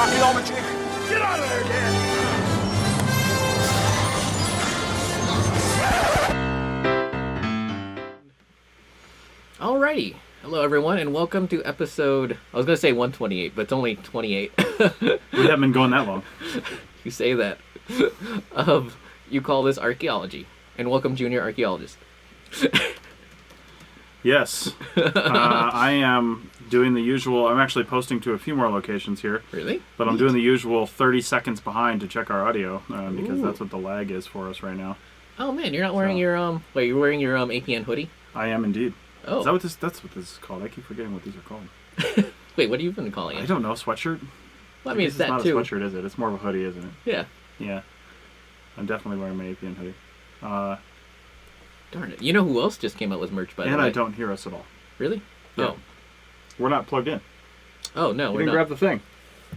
archaeology. Get out of there, Dan! Alrighty. Hello, everyone, and welcome to episode... I was going to say 128, but it's only 28. We haven't been going that long. You say that. You call this archaeology. And welcome, junior archaeologist. Yes. I am doing the usual... I'm actually posting to a few more locations here. Really? But I'm doing the usual 30 seconds behind to check our audio, because Ooh. that's what the lag is for us right now. Oh, man, you're not wearing your... Wait, you're wearing your APN hoodie? I am indeed. Oh. Is that what this... That's what this is called. I keep forgetting what these are called. Wait, what have you been calling it? I don't know. Sweatshirt? Well, I mean, it's that not too. a sweatshirt, is it? It's more of a hoodie, isn't it? Yeah. Yeah. I'm definitely wearing my APN hoodie. Darn it. You know who else just came out with merch, by the way? And I don't hear us at all. Really? Yeah. Oh. We're not plugged in. Oh, no, You we're didn't not. grab the thing.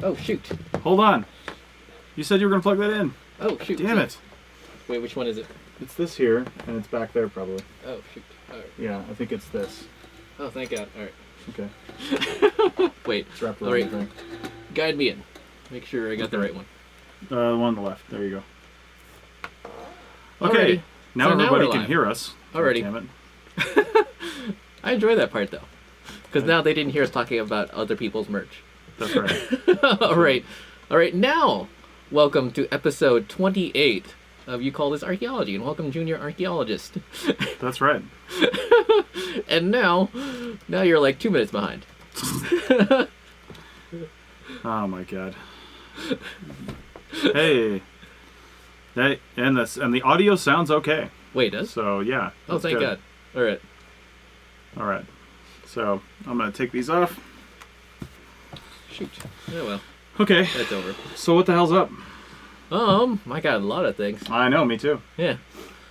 Oh, shoot. Hold on. You said you were going to plug that in. Oh, shoot. Damn it. Wait, which one is it? It's this here, and it's back there probably. Oh, shoot. All right. Yeah, I think it's this. Oh, thank God. All right. Okay. Wait. It's wrapped All around right. the thing. Guide me in. Make sure I got the right one. The one on the left. There you go. Okay. Alrighty. Now So now everybody we're can live. hear us. Alrighty. Damn it. I enjoy that part, though. Because now they didn't hear us talking about other people's merch. That's right. All right. All right. Now, welcome to episode 28 of You Call This Archaeology. And welcome, junior archaeologist. That's right. And now you're like 2 minutes behind. Oh my God. Hey. Hey, and the audio sounds okay. Wait, does? So yeah. Oh, that's thank good. God. All right. All right. So I'm gonna take these off. Shoot. Oh, well. Okay. That's over. So what the hell's up? I got a lot of things. I know. Me too. Yeah.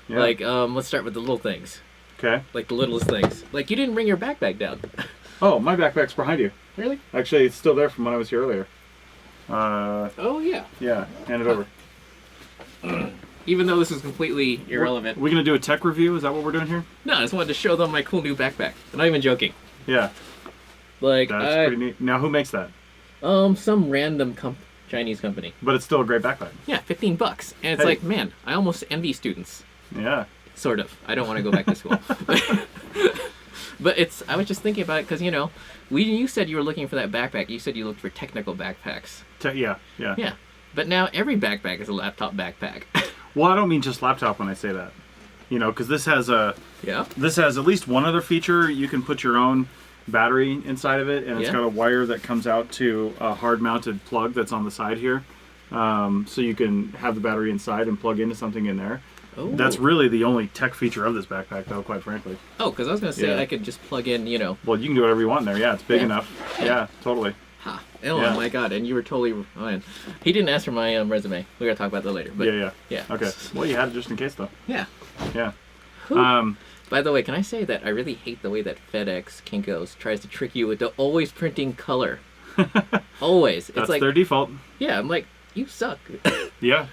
Yeah. Like, let's start with the little things. Okay. Like the littlest things. Like, you didn't bring your backpack down. Oh, my backpack's behind you. Really? Actually, it's still there from when I was here earlier. Oh, yeah. Yeah. Hand it over. Even though this is completely irrelevant. Are we gonna do a tech review? Is that what we're doing here? No, I just wanted to show them my cool new backpack. I'm not even joking. Yeah. Like, That's pretty neat. Now, who makes that? some random Chinese company. But it's still a great backpack. Yeah, $15. And it's Hey. like, man, I almost envy students. Yeah. Sort of. I don't want to go back to school. But I was just thinking about it because, when you said you were looking for that backpack, you said you looked for technical backpacks. Yeah. Yeah. But now every backpack is a laptop backpack. Well, I don't mean just laptop when I say that. Because this has Yeah. This has at least one other feature. You can put your own battery inside of it, and it's Yeah. got a wire that comes out to a hard-mounted plug that's on the side here. So you can have the battery inside and plug into something in there. Oh. That's really the only tech feature of this backpack, though, quite frankly. Oh, because I was going to say Yeah. I could just plug in, Well, you can do whatever you want in there. Yeah, it's big Yeah. enough. Yeah, totally. Ha. Oh, Yeah. my God. And you were totally... Oh, man. He didn't ask for my resume. We're going to talk about that later. But Yeah. Okay. Well, you had it just in case, though. Yeah. Yeah. Whew. By the way, can I say that I really hate the way that FedEx, Kinko's tries to trick you into always printing color. Always. It's That's like, their default. yeah, I'm like, you suck. Yeah.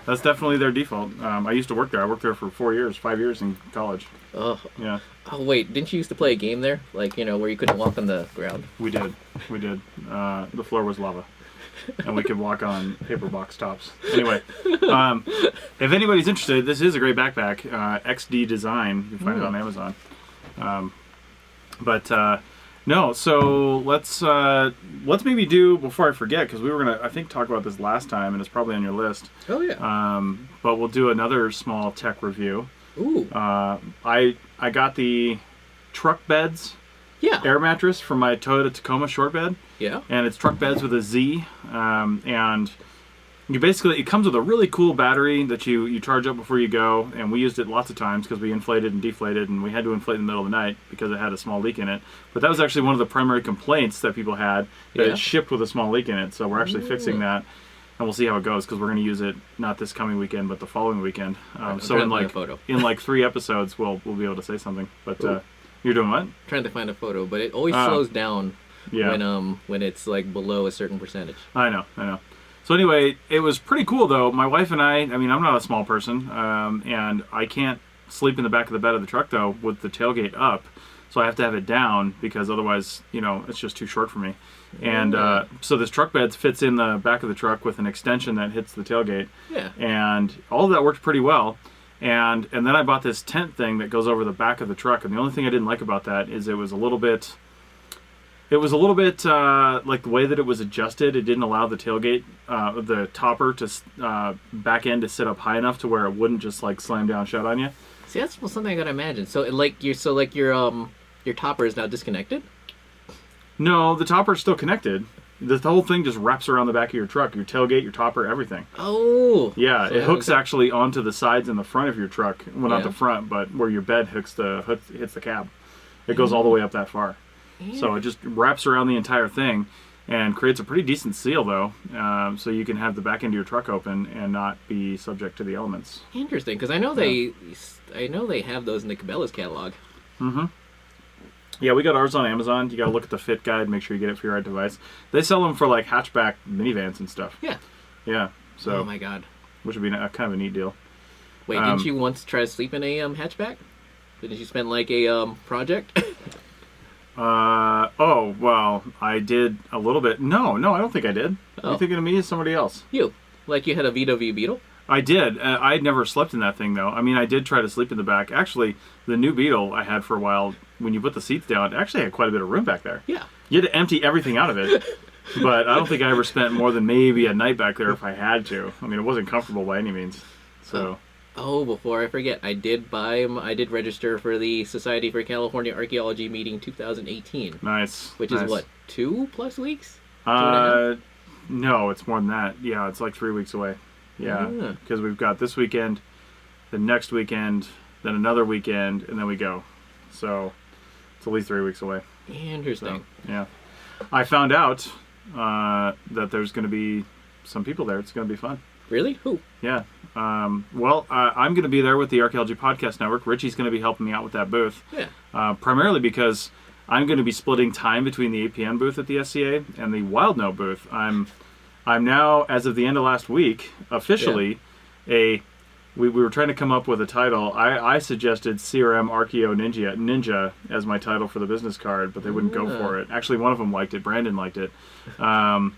That's definitely their default. I used to work there. I worked there for 5 years in college. Oh. Yeah. Oh, wait, didn't you used to play a game there? Like, where you couldn't walk on the ground? We did. The floor was lava. And we could walk on paper box tops. Anyway, if anybody's interested, this is a great backpack. XD Design. You can find it on Amazon. No, so let's maybe do, before I forget, because we were going to, I think, talk about this last time, and it's probably on your list. Oh, yeah. But we'll do another small tech review. Ooh. I got the truck beds Yeah. air mattress from my Toyota Tacoma short bed. Yeah. And it's truck beds with a Z. And you basically, it comes with a really cool battery that you charge up before you go. And we used it lots of times because we inflated and deflated, and we had to inflate in the middle of the night because it had a small leak in it. But that was actually one of the primary complaints that people had, that Yeah. it shipped with a small leak in it. So we're actually fixing that. And we'll see how it goes, because we're going to use it not this coming weekend, but the following weekend. So in find a photo. in like 3 episodes, we'll be able to say something. But you're doing what? Trying to find a photo, but it always Oh. slows down Yeah. when it's like below a certain percentage. I know. So anyway, it was pretty cool though. My wife and I mean, I'm not a small person, and I can't sleep in the back of the bed of the truck though with the tailgate up. so I have to have it down because otherwise, it's just too short for me. And so this truck bed fits in the back of the truck with an extension that hits the tailgate. Yeah. And all of that worked pretty well. And then I bought this tent thing that goes over the back of the truck. And the only thing I didn't like about that is it was a little bit like the way that it was adjusted. It didn't allow the tailgate, the topper to back end to sit up high enough to where it wouldn't just like slam down shut on you. See, that's something I gotta imagine. So your topper is now disconnected? No, the topper's still connected. The whole thing just wraps around the back of your truck, your tailgate, your topper, everything. Oh. Yeah, So it hooks actually onto the sides and the front of your truck. Well, not Yeah. the front, but where your bed hits the cab. It goes all the way up that far. So it just wraps around the entire thing and creates a pretty decent seal, though, so you can have the back end of your truck open and not be subject to the elements. Interesting, because I know they have those in the Cabela's catalog. Mm-hmm. Yeah, we got ours on Amazon. You got to look at the fit guide, make sure you get it for your right device. They sell them for like hatchback minivans and stuff. Yeah. Yeah. So. Oh my god. Which would be kind of a neat deal. Wait, didn't you once try to sleep in a hatchback? Didn't you spend like a project? Oh, well, I did a little bit. No, I don't think I did. Oh. Are you thinking of me as somebody else? You. Like you had a VW Beetle? I did. I'd never slept in that thing, though. I mean, I did try to sleep in the back. Actually, the new Beetle I had for a while, when you put the seats down, it actually had quite a bit of room back there. Yeah. You had to empty everything out of it. But I don't think I ever spent more than maybe a night back there if I had to. I mean, it wasn't comfortable by any means. So. Oh, before I forget, I did register for the Society for California Archaeology meeting 2018. Nice. Which nice. is what, 2+ weeks? 2.5? No, it's more than that. Yeah, it's like 3 weeks away. Yeah, because we've got this weekend, the next weekend, then another weekend, and then we go. So it's at least 3 weeks away. Interesting. So, yeah. I found out that there's going to be some people there. It's going to be fun. Really? Who? Yeah. Well, I'm going to be there with the Archaeology Podcast Network. Richie's going to be helping me out with that booth. Yeah. Primarily because I'm going to be splitting time between the APN booth at the SCA and the Wild Note booth. I'm now, as of the end of last week, officially we were trying to come up with a title. I suggested CRM Archeo Ninja as my title for the business card, but they wouldn't go for it. Actually, one of them liked it. Brandon liked it. Yeah.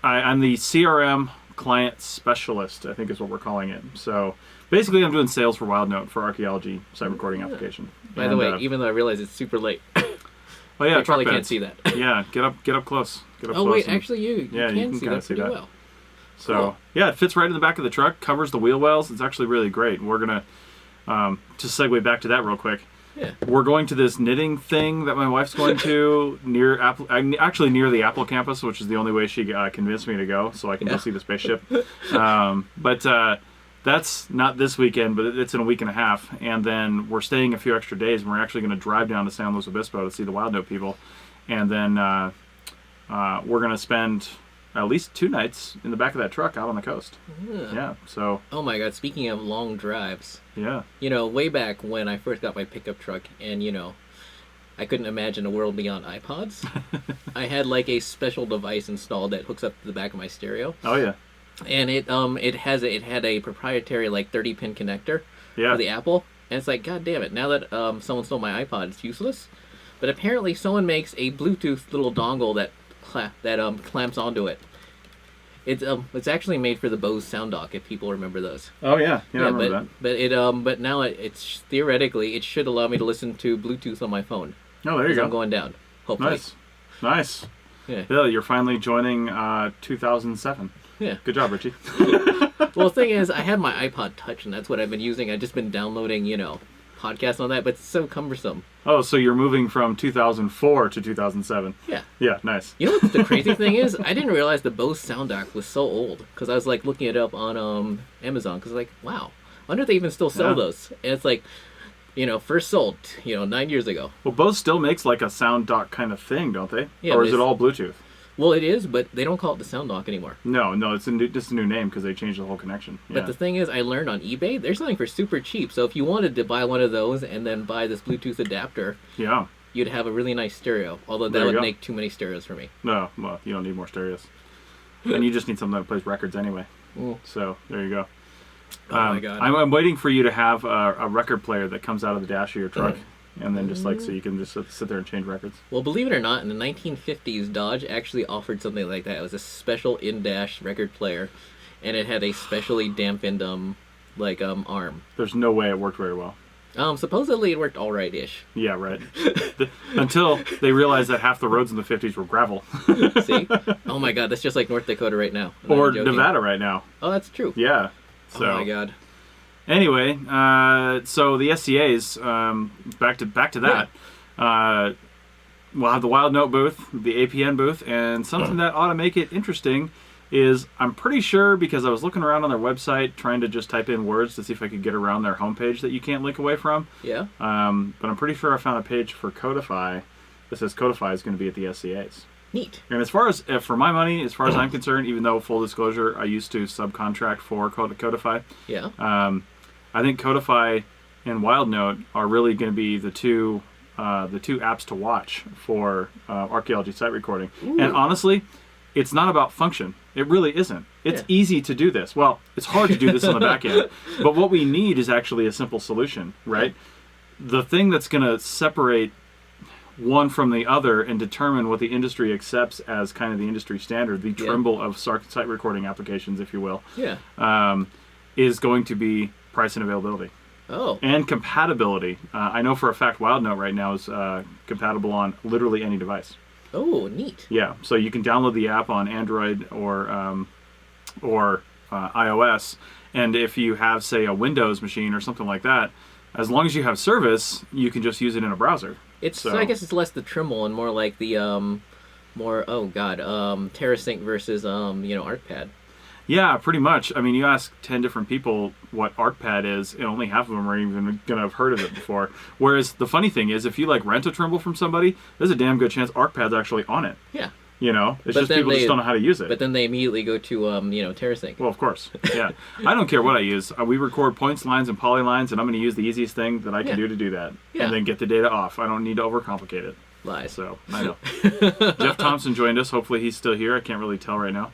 I'm the CRM client specialist, I think is what we're calling it. So basically, I'm doing sales for Wild Note for archaeology site recording application. By the way, even though I realize it's super late. Oh yeah, I probably can't see that. Yeah, get up close. Get up close. Oh wait, actually you can see kinda that pretty well. So Cool. yeah, it fits right in the back of the truck, covers the wheel wells. It's actually really great. We're gonna just segue back to that real quick. Yeah. We're going to this knitting thing that my wife's going to near the Apple campus, which is the only way she convinced me to go, so I can go see the spaceship. But that's not this weekend, but it's in a week and a half. And then we're staying a few extra days, and we're actually going to drive down to San Luis Obispo to see the Wild Note people. And then we're going to spend at least 2 nights in the back of that truck out on the coast. Yeah, so... Oh my god, speaking of long drives. Yeah. You know, way back when I first got my pickup truck and, I couldn't imagine a world beyond iPods. I had like a special device installed that hooks up to the back of my stereo. Oh yeah. And it had a proprietary like 30-pin connector Yeah. for the Apple. And it's like, god damn it, now that someone stole my iPod, it's useless. But apparently someone makes a Bluetooth little dongle that clamps onto it. It's actually made for the Bose Sound Dock, if people remember those. Oh yeah. Yeah, I remember that. But now it's theoretically it should allow me to listen to Bluetooth on my phone. Oh, there you go. I'm going down. Hopefully. Nice. Yeah. You're finally joining 2007. Yeah. Good job, Richie. Well, the thing is, I have my iPod Touch, and that's what I've been using. I've just been downloading, podcasts on that, but it's so cumbersome. Oh, so you're moving from 2004 to 2007. Yeah. Yeah, nice. You know what the crazy thing is? I didn't realize the Bose Sound Dock was so old, because I was, like, looking it up on Amazon, because, like, wow, I wonder if they even still sell those. And it's like, first sold, 9 years ago. Well, Bose still makes, like, a sound dock kind of thing, don't they? Yeah, or is it all Bluetooth? Well, it is, but they don't call it the Sound Dock anymore. No, it's just a new name because they changed the whole connection. Yeah. But the thing is, I learned on eBay, they're selling for super cheap. So if you wanted to buy one of those and then buy this Bluetooth adapter, you'd have a really nice stereo. Although that would make too many stereos for me. No, well, you don't need more stereos. And you just need something that plays records anyway. So, there you go. Oh my God. I'm waiting for you to have a record player that comes out of the dash of your truck, and then just like so you can just sit there and change records. Well, believe it or not, in the 1950s, Dodge actually offered something like that. It was a special in-dash record player, and it had a specially dampened arm. There's no way it worked very well. Supposedly it worked all right-ish. Yeah, right. Until they realized that half the roads in the 50s were gravel. See? Oh my God, that's just like North Dakota right now. Or Nevada right now. Oh, that's true. Yeah. So, oh my God. Anyway, so the SCAs, back to that. Yeah. We'll have the Wild Note booth, the APN booth, and something that ought to make it interesting is I'm pretty sure, because I was looking around on their website trying to just type in words to see if I could get around their homepage that you can't link away from. Yeah. But I'm pretty sure I found a page for Codify that says Codify is going to be at the SCAs. Neat. And as far as, for my money, as far as I'm concerned, even though, full disclosure, I used to subcontract for Codify. Yeah. I think Codify and WildNote are really going to be the two apps to watch for archaeology site recording. Ooh. And honestly, it's not about function. It really isn't. It's easy to do this. Well, it's hard to do this on the back end. But what we need is actually a simple solution, right? Yeah. The thing that's going to separate one from the other and determine what the industry accepts as kind of the industry standard, the Trimble of site recording applications, if you will, is going to be price and availability. Oh. And compatibility. I know for a fact WildNote right now is compatible on literally any device. Oh, neat. Yeah, so you can download the app on Android or iOS, and if you have, say, a Windows machine or something like that, as long as you have service, you can just use it in a browser. I guess it's less the Trimble and more like the TerraSync versus ArcPad. Yeah, pretty much. I mean, you ask 10 different people what ArcPad is, and only half of them are even going to have heard of it before. Whereas the funny thing is, if you rent a Trimble from somebody, there's a damn good chance ArcPad's actually on it. Yeah. It's just people just don't know how to use it. But then they immediately go to TerraSync. Well, of course. Yeah. I don't care what I use. We record points, lines, and polylines, and I'm going to use the easiest thing that I can do to do that. Yeah. And then get the data off. I don't need to overcomplicate it. Lies. So, I know. Jeff Thompson joined us. Hopefully he's still here. I can't really tell right now.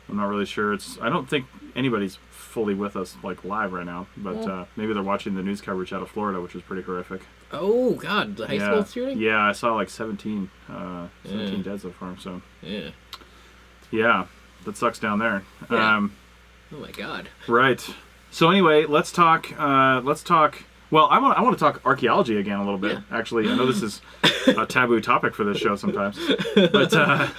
I'm not really sure. I don't think anybody's fully with us live right now, but maybe they're watching the news coverage out of Florida, which is pretty horrific. Oh God, the high school shooting? Yeah, I saw 17 dead so far. So yeah, that sucks down there. Yeah. Oh my God. Right. So anyway, let's talk. Well, I want to talk archaeology again a little bit. Yeah. Actually, I know this is a taboo topic for this show sometimes, but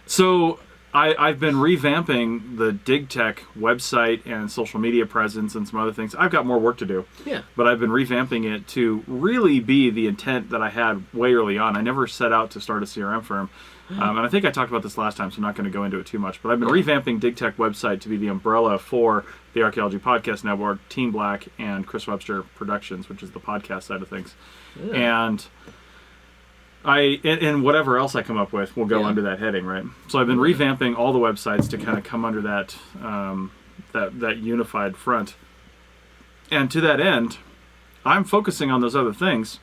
so. I've been revamping the DigTech website and social media presence and some other things. I've got more work to do. Yeah. But I've been revamping it to really be the intent that I had way early on. I never set out to start a CRM firm. And I think I talked about this last time, so I'm not going to go into it too much. But I've been revamping DigTech website to be the umbrella for the Archaeology Podcast Network, Team Black, and Chris Webster Productions, which is the podcast side of things. Yeah. And whatever else I come up with will go under that heading, right? So I've been revamping all the websites to kind of come under that that unified front. And to that end, I'm focusing on those other things,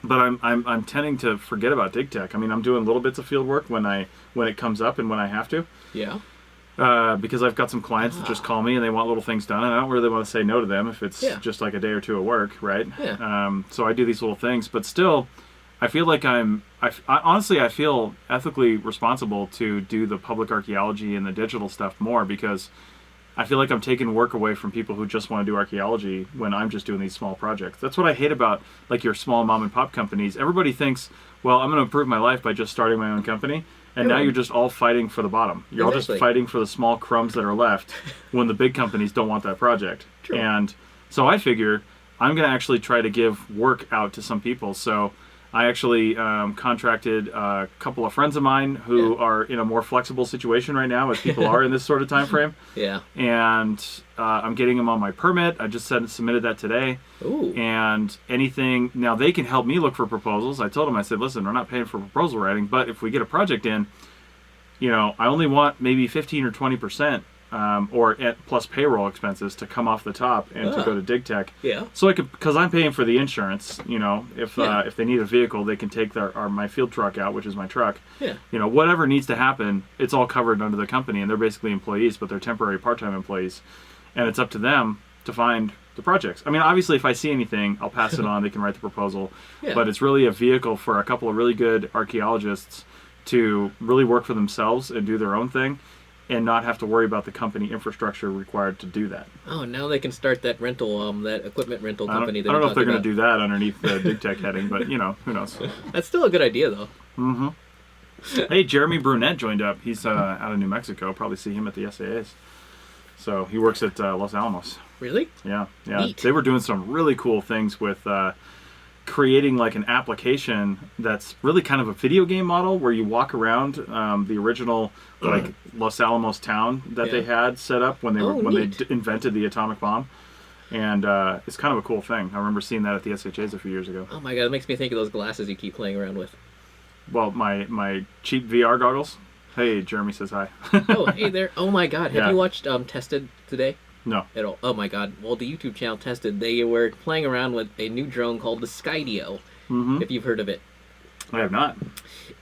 but I'm tending to forget about DigTech. I mean, I'm doing little bits of field work when it comes up and when I have to. Yeah. Because I've got some clients that just call me and they want little things done, and I don't really want to say no to them if it's just like a day or two of work, right? Yeah. So I do these little things, but still. I feel like honestly, I feel ethically responsible to do the public archaeology and the digital stuff more, because I feel like I'm taking work away from people who just want to do archaeology when I'm just doing these small projects. That's what I hate about your small mom and pop companies. Everybody thinks, well, I'm going to improve my life by just starting my own company. And now you're just all fighting for the bottom. You're all just fighting for the small crumbs that are left when the big companies don't want that project. True. And so I figure I'm going to actually try to give work out to some people. So I actually contracted a couple of friends of mine who are in a more flexible situation right now, as people are in this sort of time frame. Yeah. And I'm getting them on my permit. I just submitted that today. Ooh. And anything, now they can help me look for proposals. I told them, I said, listen, we're not paying for proposal writing, but if we get a project in, I only want maybe 15 or 20%. Plus payroll expenses to come off the top and to go to DigTech. Yeah. So I could, because I'm paying for the insurance. If they need a vehicle, they can take my field truck out, which is my truck. Yeah. Whatever needs to happen, it's all covered under the company, and they're basically employees, but they're temporary part-time employees. and it's up to them to find the projects. I mean, obviously, if I see anything, I'll pass it on. They can write the proposal. Yeah. But it's really a vehicle for a couple of really good archaeologists to really work for themselves and do their own thing and not have to worry about the company infrastructure required to do that. Oh, now they can start that rental, that equipment rental company. I don't know if they're going to do that underneath the Dig Tech heading, but, you know, who knows. That's still a good idea, though. Mm-hmm. Hey, Jeremy Brunette joined up. He's out of New Mexico. Probably see him at the SAAs. So he works at Los Alamos. Really? Yeah. Neat. They were doing some really cool things with creating like an application that's really kind of a video game model where you walk around the original like Los Alamos town that they had set up when they invented the atomic bomb. And it's kind of a cool thing. I remember seeing that at the SHAs a few years ago. Oh my god, it makes me think of those glasses you keep playing around with. Well, my cheap VR goggles. Hey, Jeremy says hi. Oh, hey there. Oh my god, have you watched Tested today? No. At all. Oh my god. Well, the YouTube channel Tested, they were playing around with a new drone called the Skydio, if you've heard of it. I have not.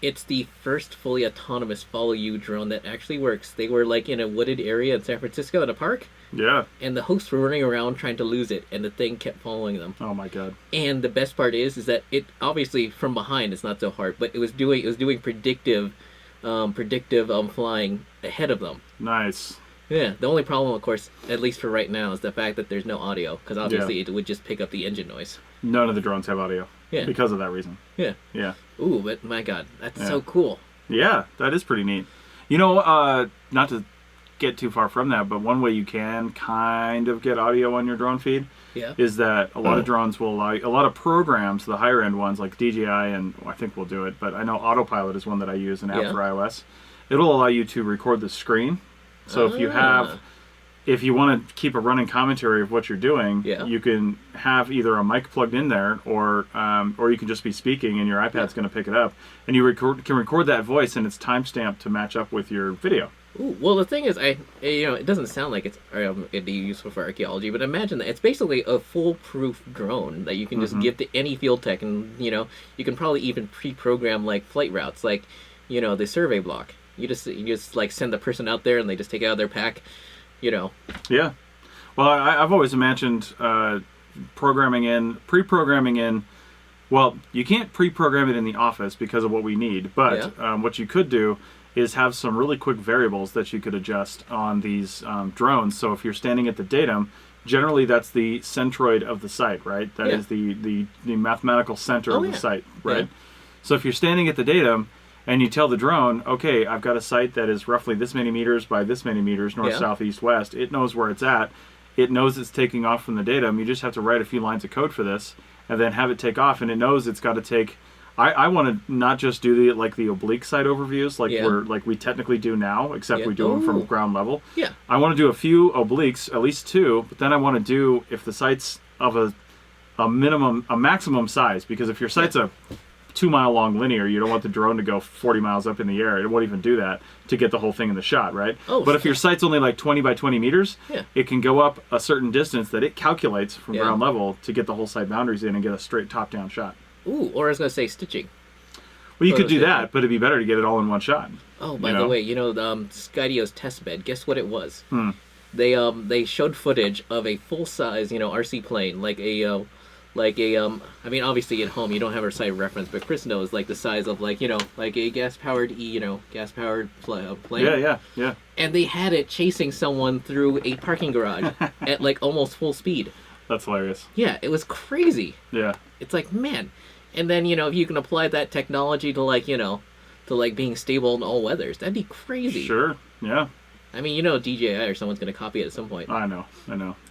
It's the first fully autonomous follow-you drone that actually works. They were like in a wooded area in San Francisco at a park. Yeah. And the hosts were running around trying to lose it, and the thing kept following them. Oh my god. And the best part is that it obviously from behind it's not so hard, but it was doing predictive flying ahead of them. Nice. Yeah. The only problem, of course, at least for right now, is the fact that there's no audio, because obviously it would just pick up the engine noise. None of the drones have audio. Yeah. Because of that reason. Yeah. Yeah. Ooh, but my god, that's so cool. Yeah, that is pretty neat. You know, not to get too far from that, but one way you can kind of get audio on your drone feed is that a lot of drones will allow you, a lot of programs, the higher end ones like DJI, and I think we'll do it, but I know Autopilot is one that I use, an app for iOS. It'll allow you to record the screen. So if you want to keep a running commentary of what you're doing, you can have either a mic plugged in there, or you can just be speaking and your iPad's going to pick it up, and you can record that voice, and it's timestamped to match up with your video. Ooh, well, the thing is, it doesn't sound like it'd be useful for archaeology, but imagine that it's basically a foolproof drone that you can just give to any field tech, and you can probably even pre-program like flight routes, like the survey block. You just like send the person out there, and they just take it out of their pack. Yeah. Well, I've always imagined pre-programming in. Well, you can't pre-program it in the office because of what we need, but what you could do is have some really quick variables that you could adjust on these drones. So if you're standing at the datum, generally that's the centroid of the site, right? That is the mathematical center of the site, right? Yeah. So if you're standing at the datum, and you tell the drone, okay, I've got a site that is roughly this many meters by this many meters, north, south, east, west. It knows where it's at. It knows it's taking off from the datum. You just have to write a few lines of code for this, and then have it take off. And it knows it's got to take. I want to not just do the oblique site overviews like we technically do now, except we do them from ground level. Yeah. I want to do a few obliques, at least two, but then I want to do if the site's of a maximum size, because if your site's a 2-mile long linear, you don't want the drone to go 40 miles up in the air. It won't even do that to get the whole thing in the shot, right? But if your site's only like 20 by 20 meters, it can go up a certain distance that it calculates from ground level to get the whole site boundaries in and get a straight top-down shot. Ooh, or I was going to say stitching. Well, you could do that, but it'd be better to get it all in one shot. Oh, by the way, Skydio's test bed, guess what it was? They showed footage of a full-size, RC plane, I mean, obviously at home you don't have a site reference, but Chris knows like the size of like a gas-powered plane. Yeah. And they had it chasing someone through a parking garage at like almost full speed. That's hilarious. Yeah, it was crazy. Yeah. It's like, man. And then, if you can apply that technology to being stable in all weathers, that'd be crazy. Sure. Yeah. I mean, DJI or someone's going to copy it at some point. I know.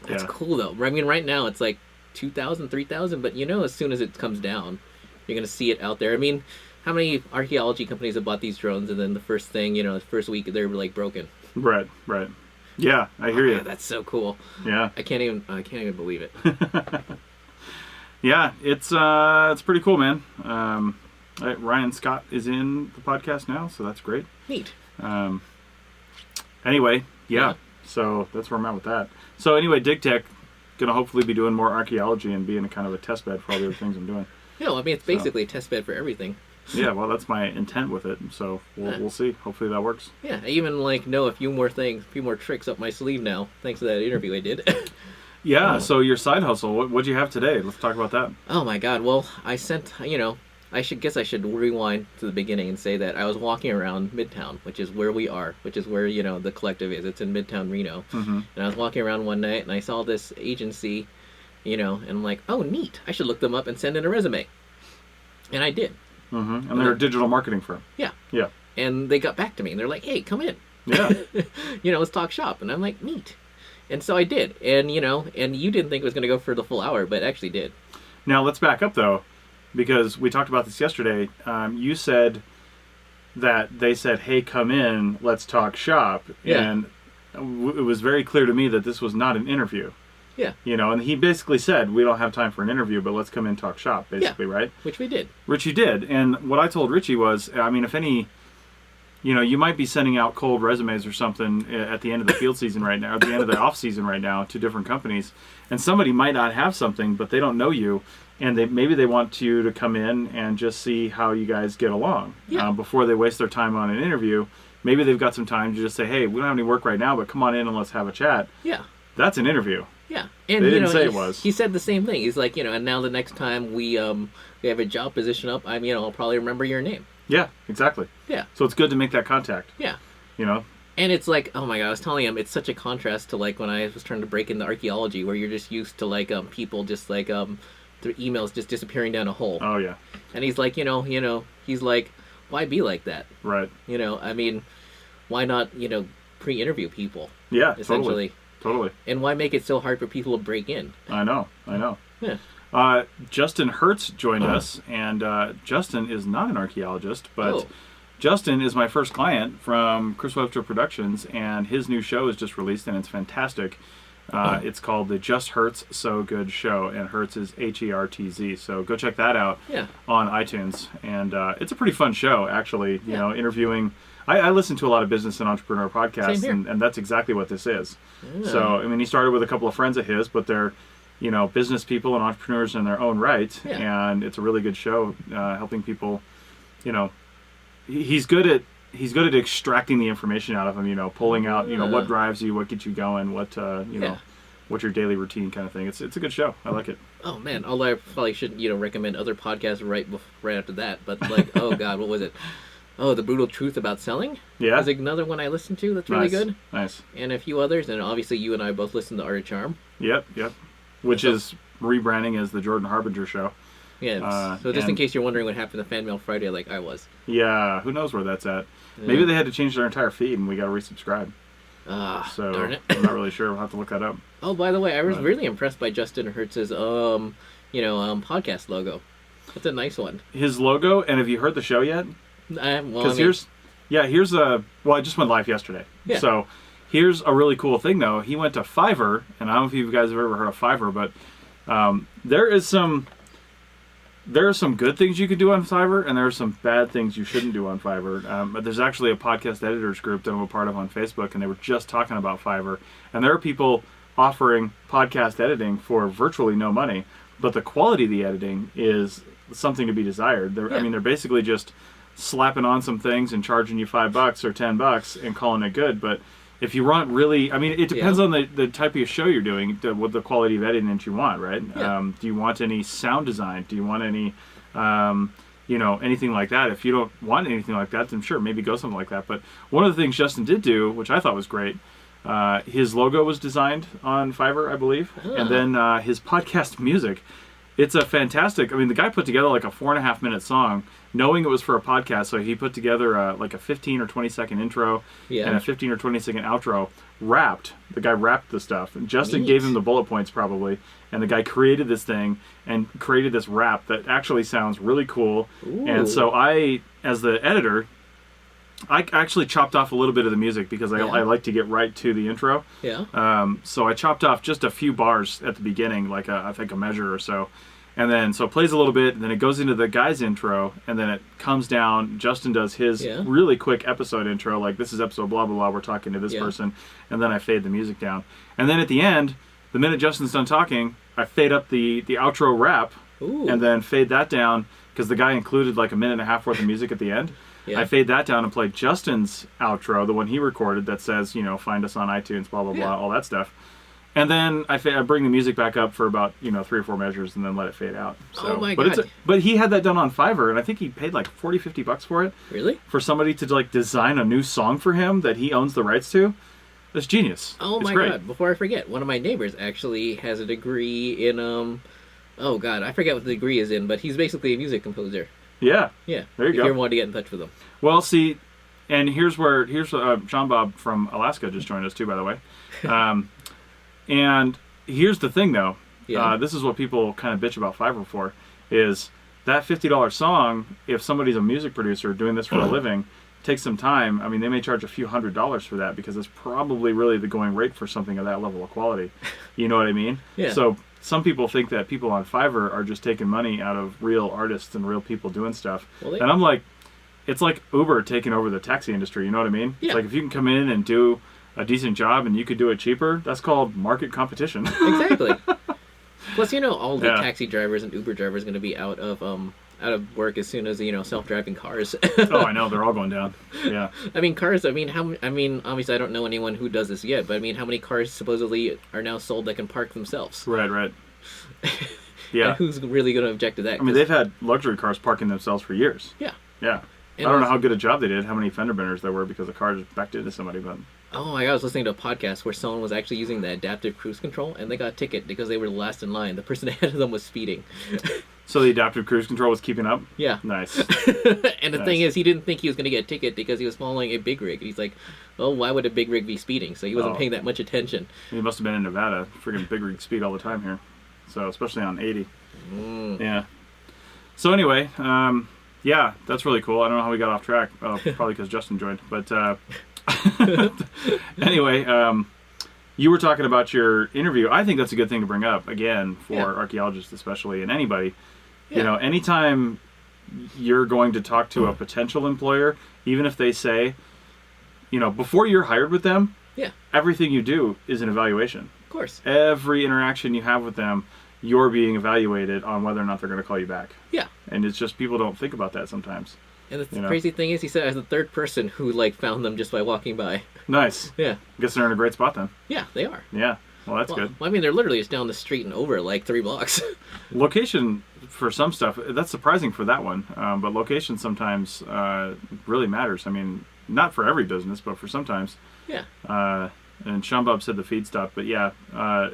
That's cool though. I mean, right now it's like 2,000, 3,000, but as soon as it comes down, you're going to see it out there. I mean, how many archaeology companies have bought these drones, and then the first thing, the first week they're like broken. Right. Yeah, I hear you. Man, that's so cool. Yeah. I can't even believe it. Yeah, it's pretty cool, man. Ryan Scott is in the podcast now, so that's great. Neat. Anyway, so that's where I'm at with that. So anyway, Dig Tech gonna hopefully be doing more archaeology and being a kind of a test bed for all the other things I'm doing. I mean, it's basically a test bed for everything. Yeah, well, that's my intent with it. So we'll see. Hopefully that works. Yeah, I even know a few more things, a few more tricks up my sleeve now, thanks to that interview I did. Yeah. So your side hustle, what'd you have today? Let's talk about that. Oh my God! Well, I sent I should rewind to the beginning and say that I was walking around Midtown, which is where we are, which is where the collective is. It's in Midtown Reno, and I was walking around one night and I saw this agency, and I'm like, oh neat! I should look them up and send in a resume, and I did. Mm-hmm. And they're a digital marketing firm. Yeah. Yeah. And they got back to me and they're like, hey, come in. Yeah. Let's talk shop. And I'm like, neat. And so I did. And, and you didn't think it was going to go for the full hour, but it actually did. Now, let's back up, though, because we talked about this yesterday. You said that they said, hey, come in, let's talk shop. Yeah. And it was very clear to me that this was not an interview. Yeah. And he basically said, we don't have time for an interview, but let's come in and talk shop, basically, right? Which we did. Richie did. And what I told Richie was, I mean, if any, you might be sending out cold resumes or something at the end of the field season right now, at the end of the off season right now to different companies, and somebody might not have something, but they don't know you, and maybe they want you to come in and just see how you guys get along before they waste their time on an interview. Maybe they've got some time to just say, hey, we don't have any work right now, but come on in and let's have a chat. Yeah. That's an interview. Yeah, and they didn't say it was. He said the same thing. He's like, and now the next time we have a job position up, I'll probably remember your name. Yeah, exactly. Yeah. So it's good to make that contact. Yeah. And it's like, oh my God, I was telling him, it's such a contrast to when I was trying to break into archaeology, where you're just used to people just through emails just disappearing down a hole. Oh yeah. And he's like, he's like, why be like that? Right. Why not pre-interview people? Yeah, essentially. Totally. And why make it so hard for people to break in? I know. Yeah. Justin Hertz joined us, and Justin is not an archaeologist, but Justin is my first client from Chris Webster Productions, and his new show is just released, and it's fantastic. It's called the Just Hertz So Good Show, and Hertz is Hertz. So go check that out on iTunes, and it's a pretty fun show, actually. Interviewing. I listen to a lot of business and entrepreneur podcasts, and that's exactly what this is. Yeah. So, he started with a couple of friends of his, but they're, business people and entrepreneurs in their own right, and it's a really good show, helping people, he's good at extracting the information out of them, pulling out, what drives you, what gets you going, what's your daily routine kind of thing. It's a good show. I like it. Oh man, although I probably shouldn't, recommend other podcasts right after that, but oh God, what was it? Oh, The Brutal Truth About Selling? Yeah. That's another one I listened to that's really good. Nice. And a few others, and obviously you and I both listened to Art of Charm. Yep. Which is rebranding as the Jordan Harbinger Show. Yeah, so just in case you're wondering what happened to Fan Mail Friday like I was. Yeah, who knows where that's at. Maybe they had to change their entire feed and we got to resubscribe. So darn it. I'm not really sure. We'll have to look that up. Oh, by the way, I was really impressed by Justin Hertz's, podcast logo. That's a nice one. His logo, and have you heard the show yet? Because here's a... Well, I just went live yesterday. Yeah. So here's a really cool thing, though. He went to Fiverr, and I don't know if you guys have ever heard of Fiverr, but there are some good things you could do on Fiverr, and there are some bad things you shouldn't do on Fiverr. But there's actually a podcast editors group that I'm a part of on Facebook, and they were just talking about Fiverr. And there are people offering podcast editing for virtually no money, but the quality of the editing is something to be desired. They're basically just slapping on some things and charging you $5 or $10 and calling it good. But if you want really, it depends on the type of show you're doing, what the quality of editing that you want, right? Yeah. Do you want any sound design? Do you want any, anything like that? If you don't want anything like that, then sure, maybe go something like that. But one of the things Justin did do, which I thought was great, his logo was designed on Fiverr, I believe, and then his podcast music. It's a fantastic. The guy put together like a 4.5 minute song, knowing it was for a podcast. So he put together like a 15 or 20 second intro and a 15 or 20 second outro. The guy rapped the stuff. And Justin gave him the bullet points probably, and the guy created this thing and created this rap that actually sounds really cool. Ooh. And so I, as the editor, I actually chopped off a little bit of the music because I like to get right to the intro. Yeah. So I chopped off just a few bars at the beginning, like I think a measure or so. And then, so it plays a little bit, and then it goes into the guy's intro, and then it comes down. Justin does his really quick episode intro, like this is episode blah, blah, blah, we're talking to this person. And then I fade the music down. And then at the end, the minute Justin's done talking, I fade up the outro rap, and then fade that down, because the guy included like a minute and a half worth of music at the end. Yeah. I fade that down and play Justin's outro, the one he recorded that says, find us on iTunes, blah, blah, blah, all that stuff. And then I bring the music back up for about, 3 or 4 measures and then let it fade out. So, oh my God. But he had that done on Fiverr, and I think he paid like $40-$50 for it. Really? For somebody to like design a new song for him that he owns the rights to. That's genius. Oh my God. Before I forget, one of my neighbors actually has a degree in, oh God, I forget what the degree is in, but he's basically a music composer. Yeah. Yeah. There you go. If you ever want to get in touch with him. Well, see, and here's Sean Bob from Alaska just joined us too, by the way. And here's the thing, though. Yeah. This is what people kind of bitch about Fiverr for, is that $50 song, if somebody's a music producer doing this for a living, takes some time. I mean, they may charge a few $100s for that because it's probably really the going rate for something of that level of quality. You know what I mean? Yeah. So some people think that people on Fiverr are just taking money out of real artists and real people doing stuff. Well, and I'm like, it's like Uber taking over the taxi industry. You know what I mean? Yeah. It's like if you can come in and do a decent job and you could do it cheaper, that's called market competition. Exactly. Plus, all the taxi drivers and Uber drivers are going to be out of work as soon as self-driving cars. Oh, I know, they're all going down. Yeah. I mean, cars. Obviously, I don't know anyone who does this yet, but I mean, how many cars supposedly are now sold that can park themselves? Right. Yeah. And who's really going to object to that? I mean, they've had luxury cars parking themselves for years. Yeah. Yeah. I don't know how good a job they did, how many fender benders there were because the car just backed into somebody, but... Oh my God, I was listening to a podcast where someone was actually using the adaptive cruise control, and they got a ticket because they were the last in line. The person ahead of them was speeding. So the adaptive cruise control was keeping up? Yeah. Nice. And the thing is, he didn't think he was going to get a ticket because he was following a big rig. And he's like, well, why would a big rig be speeding? So he wasn't paying that much attention. He must have been in Nevada. Friggin' big rig speed all the time here. So, especially on 80. Yeah. So anyway, yeah, that's really cool. I don't know how we got off track. Probably because Justin joined. But anyway, you were talking about your interview. I think that's a good thing to bring up, again, for archaeologists especially, and anybody. Yeah. Anytime you're going to talk to a potential employer, even if they say, before you're hired with them, everything you do is an evaluation. Of course. Every interaction you have with them, you're being evaluated on whether or not they're going to call you back. Yeah. And it's just people don't think about that sometimes. And the crazy thing is, he said I was the third person who found them just by walking by. Nice. Yeah. Guess they're in a great spot then. Yeah, they are. Yeah. Well, that's good. Well, I mean, they're literally just down the street and over 3 blocks. Location for some stuff, that's surprising for that one. But location sometimes really matters. I mean, not for every business, but for sometimes. Yeah. And Sean Bob said the feed stopped, but yeah,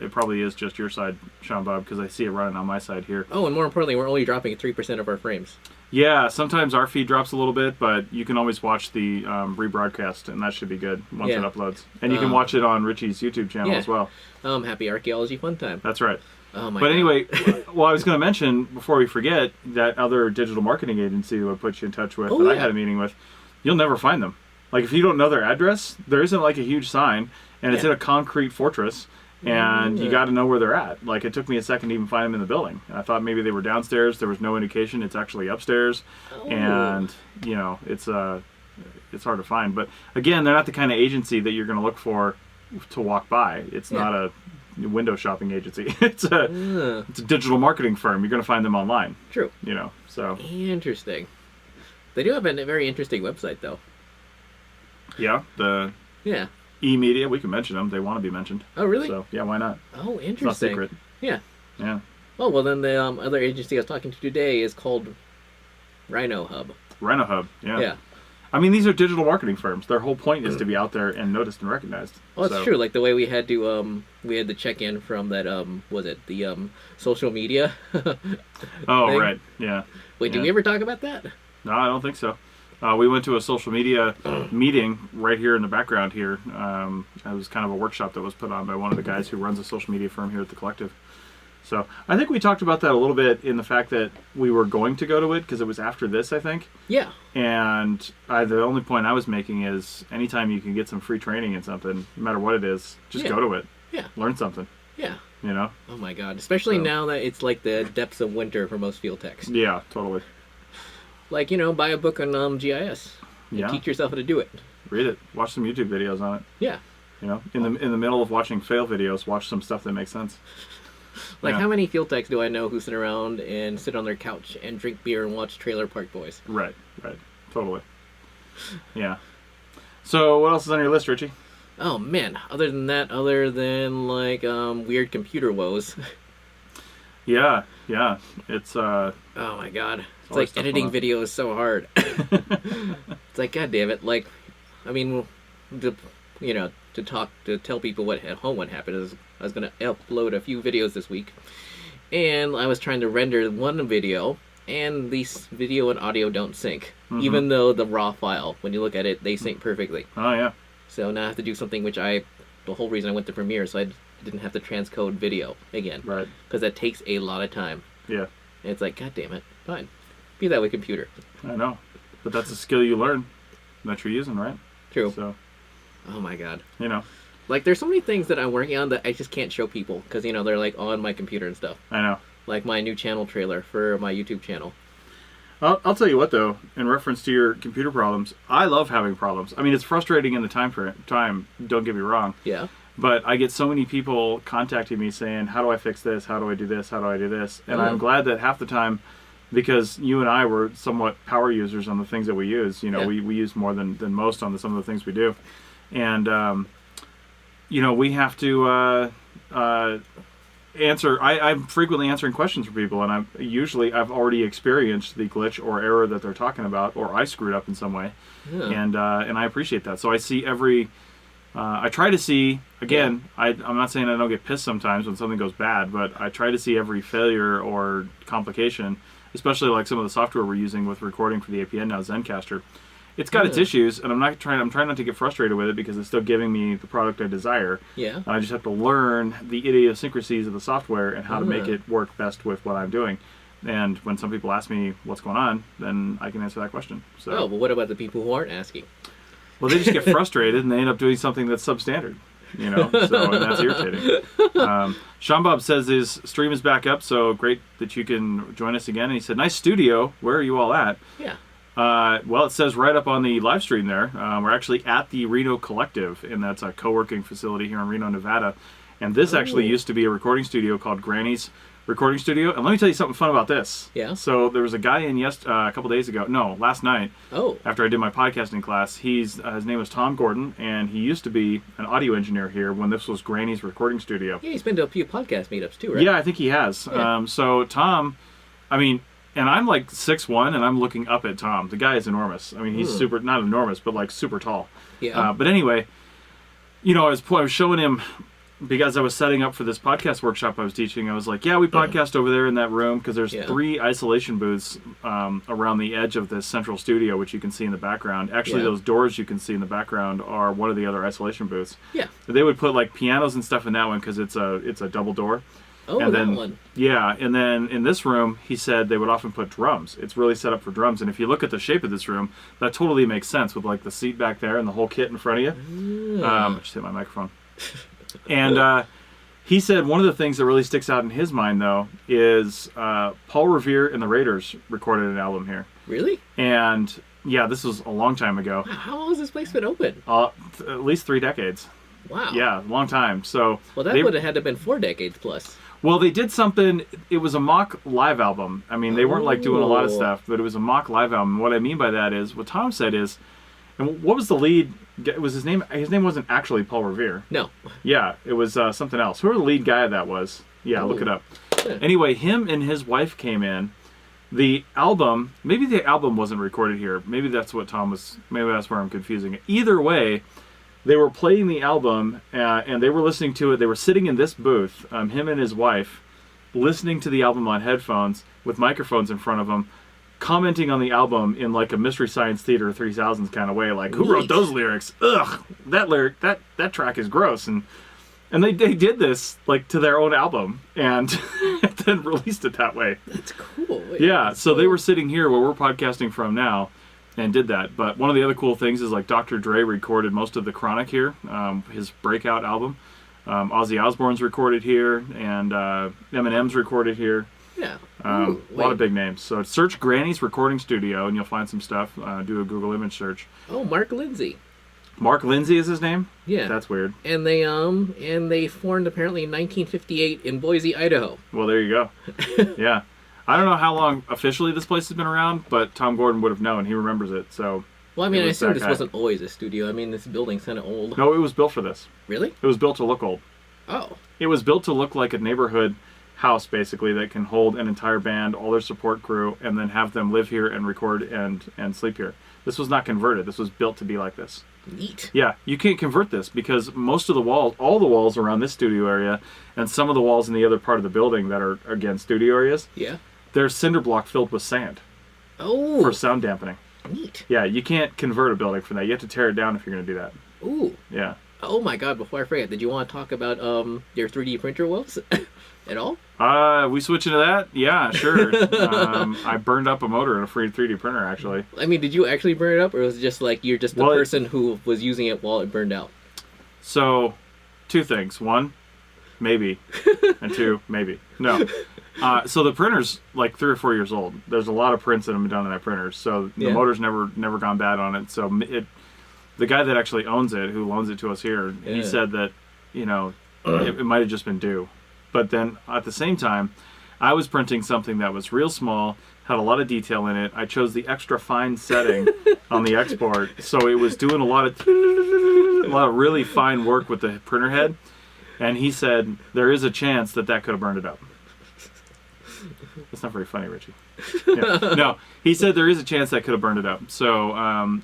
it probably is just your side, Sean Bob, because I see it running on my side here. Oh, and more importantly, we're only dropping 3% of our frames. Yeah, sometimes our feed drops a little bit, but you can always watch the rebroadcast, and that should be good once it uploads. And you can watch it on Richie's YouTube channel as well. Happy Archaeology Fun Time. That's right. Oh my But God. anyway, well, I was going to mention, before we forget, that other digital marketing agency who I put you in touch with I had a meeting with, you'll never find them. If you don't know their address, there isn't a huge sign, and it's in a concrete fortress, and you got to know where they're at. It took me a second to even find them in the building. I thought maybe they were downstairs. There was no indication. It's actually upstairs, and it's hard to find. But again, they're not the kind of agency that you're going to look for to walk by. It's not a window shopping agency. It's a digital marketing firm. You're going to find them online. True. So interesting. They do have a very interesting website, though. Yeah, the e-media, we can mention them. They want to be mentioned. Oh, really? So, yeah, why not? Oh, interesting. It's not secret. Yeah. Yeah. Oh, well, then the other agency I was talking to today is called Rhino Hub. Rhino Hub, yeah. Yeah. I mean, these are digital marketing firms. Their whole point is to be out there and noticed and recognized. Well, it's true. The way we had to, we had to check in from that, was it the social media? Oh, thing? right. Yeah. Wait, did we ever talk about that? No, I don't think so. We went to a social media meeting right here in the background here. It was kind of a workshop that was put on by one of the guys who runs a social media firm here at the Collective. So I think we talked about that a little bit in the fact that we were going to go to it because it was after this, I think. Yeah. And the only point I was making is anytime you can get some free training in something, no matter what it is, just go to it. Yeah. Learn something. Yeah. Oh my God. Especially now that it's the depths of winter for most field techs. Yeah, totally. Buy a book on GIS. And teach yourself how to do it. Read it. Watch some YouTube videos on it. Yeah. In the middle of watching fail videos, watch some stuff that makes sense. Like, Yeah. how many field techs do I know who sit around and sit on their couch and drink beer and watch Trailer Park Boys? Right. Totally. Yeah. So, what else is on your list, Richie? Oh man, other than like weird computer woes. Yeah. It's Oh my god. It's always like tough editing one. video is so hard. It's like, god damn it. Like, I mean, to tell people what at home what happened is I was going to upload a few videos this week. And I was trying to render one video, and these video and audio don't sync. Mm-hmm. Even though the raw file, when you look at it, they sync perfectly. Oh yeah. So now I have to do something the whole reason I went to Premiere, so I didn't have to transcode video again. Right. Because that takes a lot of time. Yeah. And it's like, god damn it, fine. Be that way, computer. I know, but that's a skill you learn that you're using, right? True. So, Oh my god. Like, there's so many things that I'm working on that I just can't show people because they're like on my computer and stuff. I know. Like my new channel trailer for my YouTube channel. I'll tell you what though, in reference to your computer problems, I love having problems. I mean, it's frustrating in the time. Don't get me wrong. Yeah. But I get so many people contacting me saying, "How do I fix this? How do I do this? How do I do this?" And I'm glad that half the time, because you and I were somewhat power users on the things that we use. Yeah. We use more than most on some of the things we do, and we have to answer. I'm frequently answering questions for people, and I've already experienced the glitch or error that they're talking about, or I screwed up in some way, Yeah. and I appreciate that. So I see every. I try to see, again, I'm not saying I don't get pissed sometimes when something goes bad, but I try to see every failure or complication, especially like some of the software we're using with recording for the APN now, Zencaster. It's got its issues, and I'm trying not to get frustrated with it because it's still giving me the product I desire. Yeah. I just have to learn the idiosyncrasies of the software and how to make it work best with what I'm doing. And when some people ask me what's going on, then I can answer that question. So. Oh, but what about the people who aren't asking? Well, they just get frustrated and they end up doing something that's substandard, so and that's irritating. Sean Bob says his stream is back up, so great that you can join us again. And he said, nice studio. Where are you all at? Yeah. Well, it says right up on the live stream there. We're actually at the Reno Collective, and that's a co-working facility here in Reno, Nevada. And this actually used to be a recording studio called Granny's Recording Studio. And let me tell you something fun about this. Yeah. So there was a guy in a couple days ago. No, last night. Oh. After I did my podcasting class, his name was Tom Gordon, and he used to be an audio engineer here when this was Granny's Recording Studio. Yeah, he's been to a few podcast meetups too, right? Yeah, I think he has. Yeah. So Tom, and I'm like 6'1", and I'm looking up at Tom. The guy is enormous. I mean, he's super, not enormous, but like super tall. Yeah. But anyway, I was showing him, because I was setting up for this podcast workshop I was teaching. I was like, yeah, we podcast over there in that room, because there's 3 isolation booths around the edge of this central studio, which you can see in the background. Actually, those doors you can see in the background are one of the other isolation booths. Yeah. They would put like pianos and stuff in that one because it's a double door. Oh, and that then, one. Yeah, and then in this room, he said they would often put drums. It's really set up for drums, and if you look at the shape of this room, that totally makes sense with like the seat back there and the whole kit in front of you. I just hit my microphone. And he said one of the things that really sticks out in his mind, though, is Paul Revere and the Raiders recorded an album here. Really? And yeah, this was a long time ago. How long has this place been open? At least 3 decades. Wow. Yeah, long time. So Well, that would have had to have been 4 decades plus. Well, they did something. It was a mock live album. I mean, they weren't like doing a lot of stuff, but it was a mock live album. What I mean by that is, what Tom said is, and what was the lead? Was his name? His name wasn't actually Paul Revere. No. Yeah, it was something else. Whoever the lead guy that was. Yeah, look it up. Yeah. Anyway, him and his wife came in. The album, maybe the album wasn't recorded here. Maybe that's what Tom was. Maybe that's where I'm confusing it. Either way, they were playing the album and they were listening to it. They were sitting in this booth, him and his wife, listening to the album on headphones with microphones in front of them, commenting on the album in like a Mystery Science Theater 3000s kind of way, like, who wrote those lyrics? Ugh, that track is gross. And they did this like to their own album and then released it that way. That's cool. Wait, Yeah, that's so cool. they were sitting here where we're podcasting from now and did that. But one of the other cool things is like Dr. Dre recorded most of the Chronic here, his breakout album. Ozzy Osbourne's recorded here, and Eminem's recorded here. Yeah. A lot of big names. So search Granny's Recording Studio and you'll find some stuff. Do a Google image search. Oh, Mark Lindsay. Mark Lindsay is his name? Yeah. That's weird. And they formed apparently in 1958 in Boise, Idaho. Well, there you go. Yeah. I don't know how long officially this place has been around, but Tom Gordon would have known. He remembers it, so... Well, I mean, I assume this guy. wasn't always a studio. I mean, this building's kind of old. No, it was built for this. Really? It was built to look old. Oh. It was built to look like a neighborhood house, basically, that can hold an entire band, all their support crew, and then have them live here and record and sleep here. This was not converted. This was built to be like this. Neat. Yeah, you can't convert this because most of the walls, all the walls around this studio area, and some of the walls in the other part of the building that are, again, studio areas, Yeah. they're cinder block filled with sand Oh. for sound dampening. Neat. Yeah, you can't convert a building for that. You have to tear it down if you're going to do that. Ooh. Yeah. Oh my God! Before I forget, did you want to talk about your 3D printer woes at all? We switch into that? Yeah, sure. I burned up a motor in a free 3D printer, actually. I mean, did you actually burn it up, or was it just like you're just the person who was using it while it burned out? So, two things. One, maybe. And two, maybe. No. So the printer's like 3 or 4 years old. There's a lot of prints that have been done on that printer. So the motor's never gone bad on it. So the guy that actually owns it, who loans it to us here, he said that, it might have just been due. But then at the same time, I was printing something that was real small, had a lot of detail in it. I chose the extra fine setting on the export, so it was doing a lot of really fine work with the printer head. And he said there is a chance that could have burned it up. That's not very funny, Richie. Yeah. No, he said there is a chance that could have burned it up. So,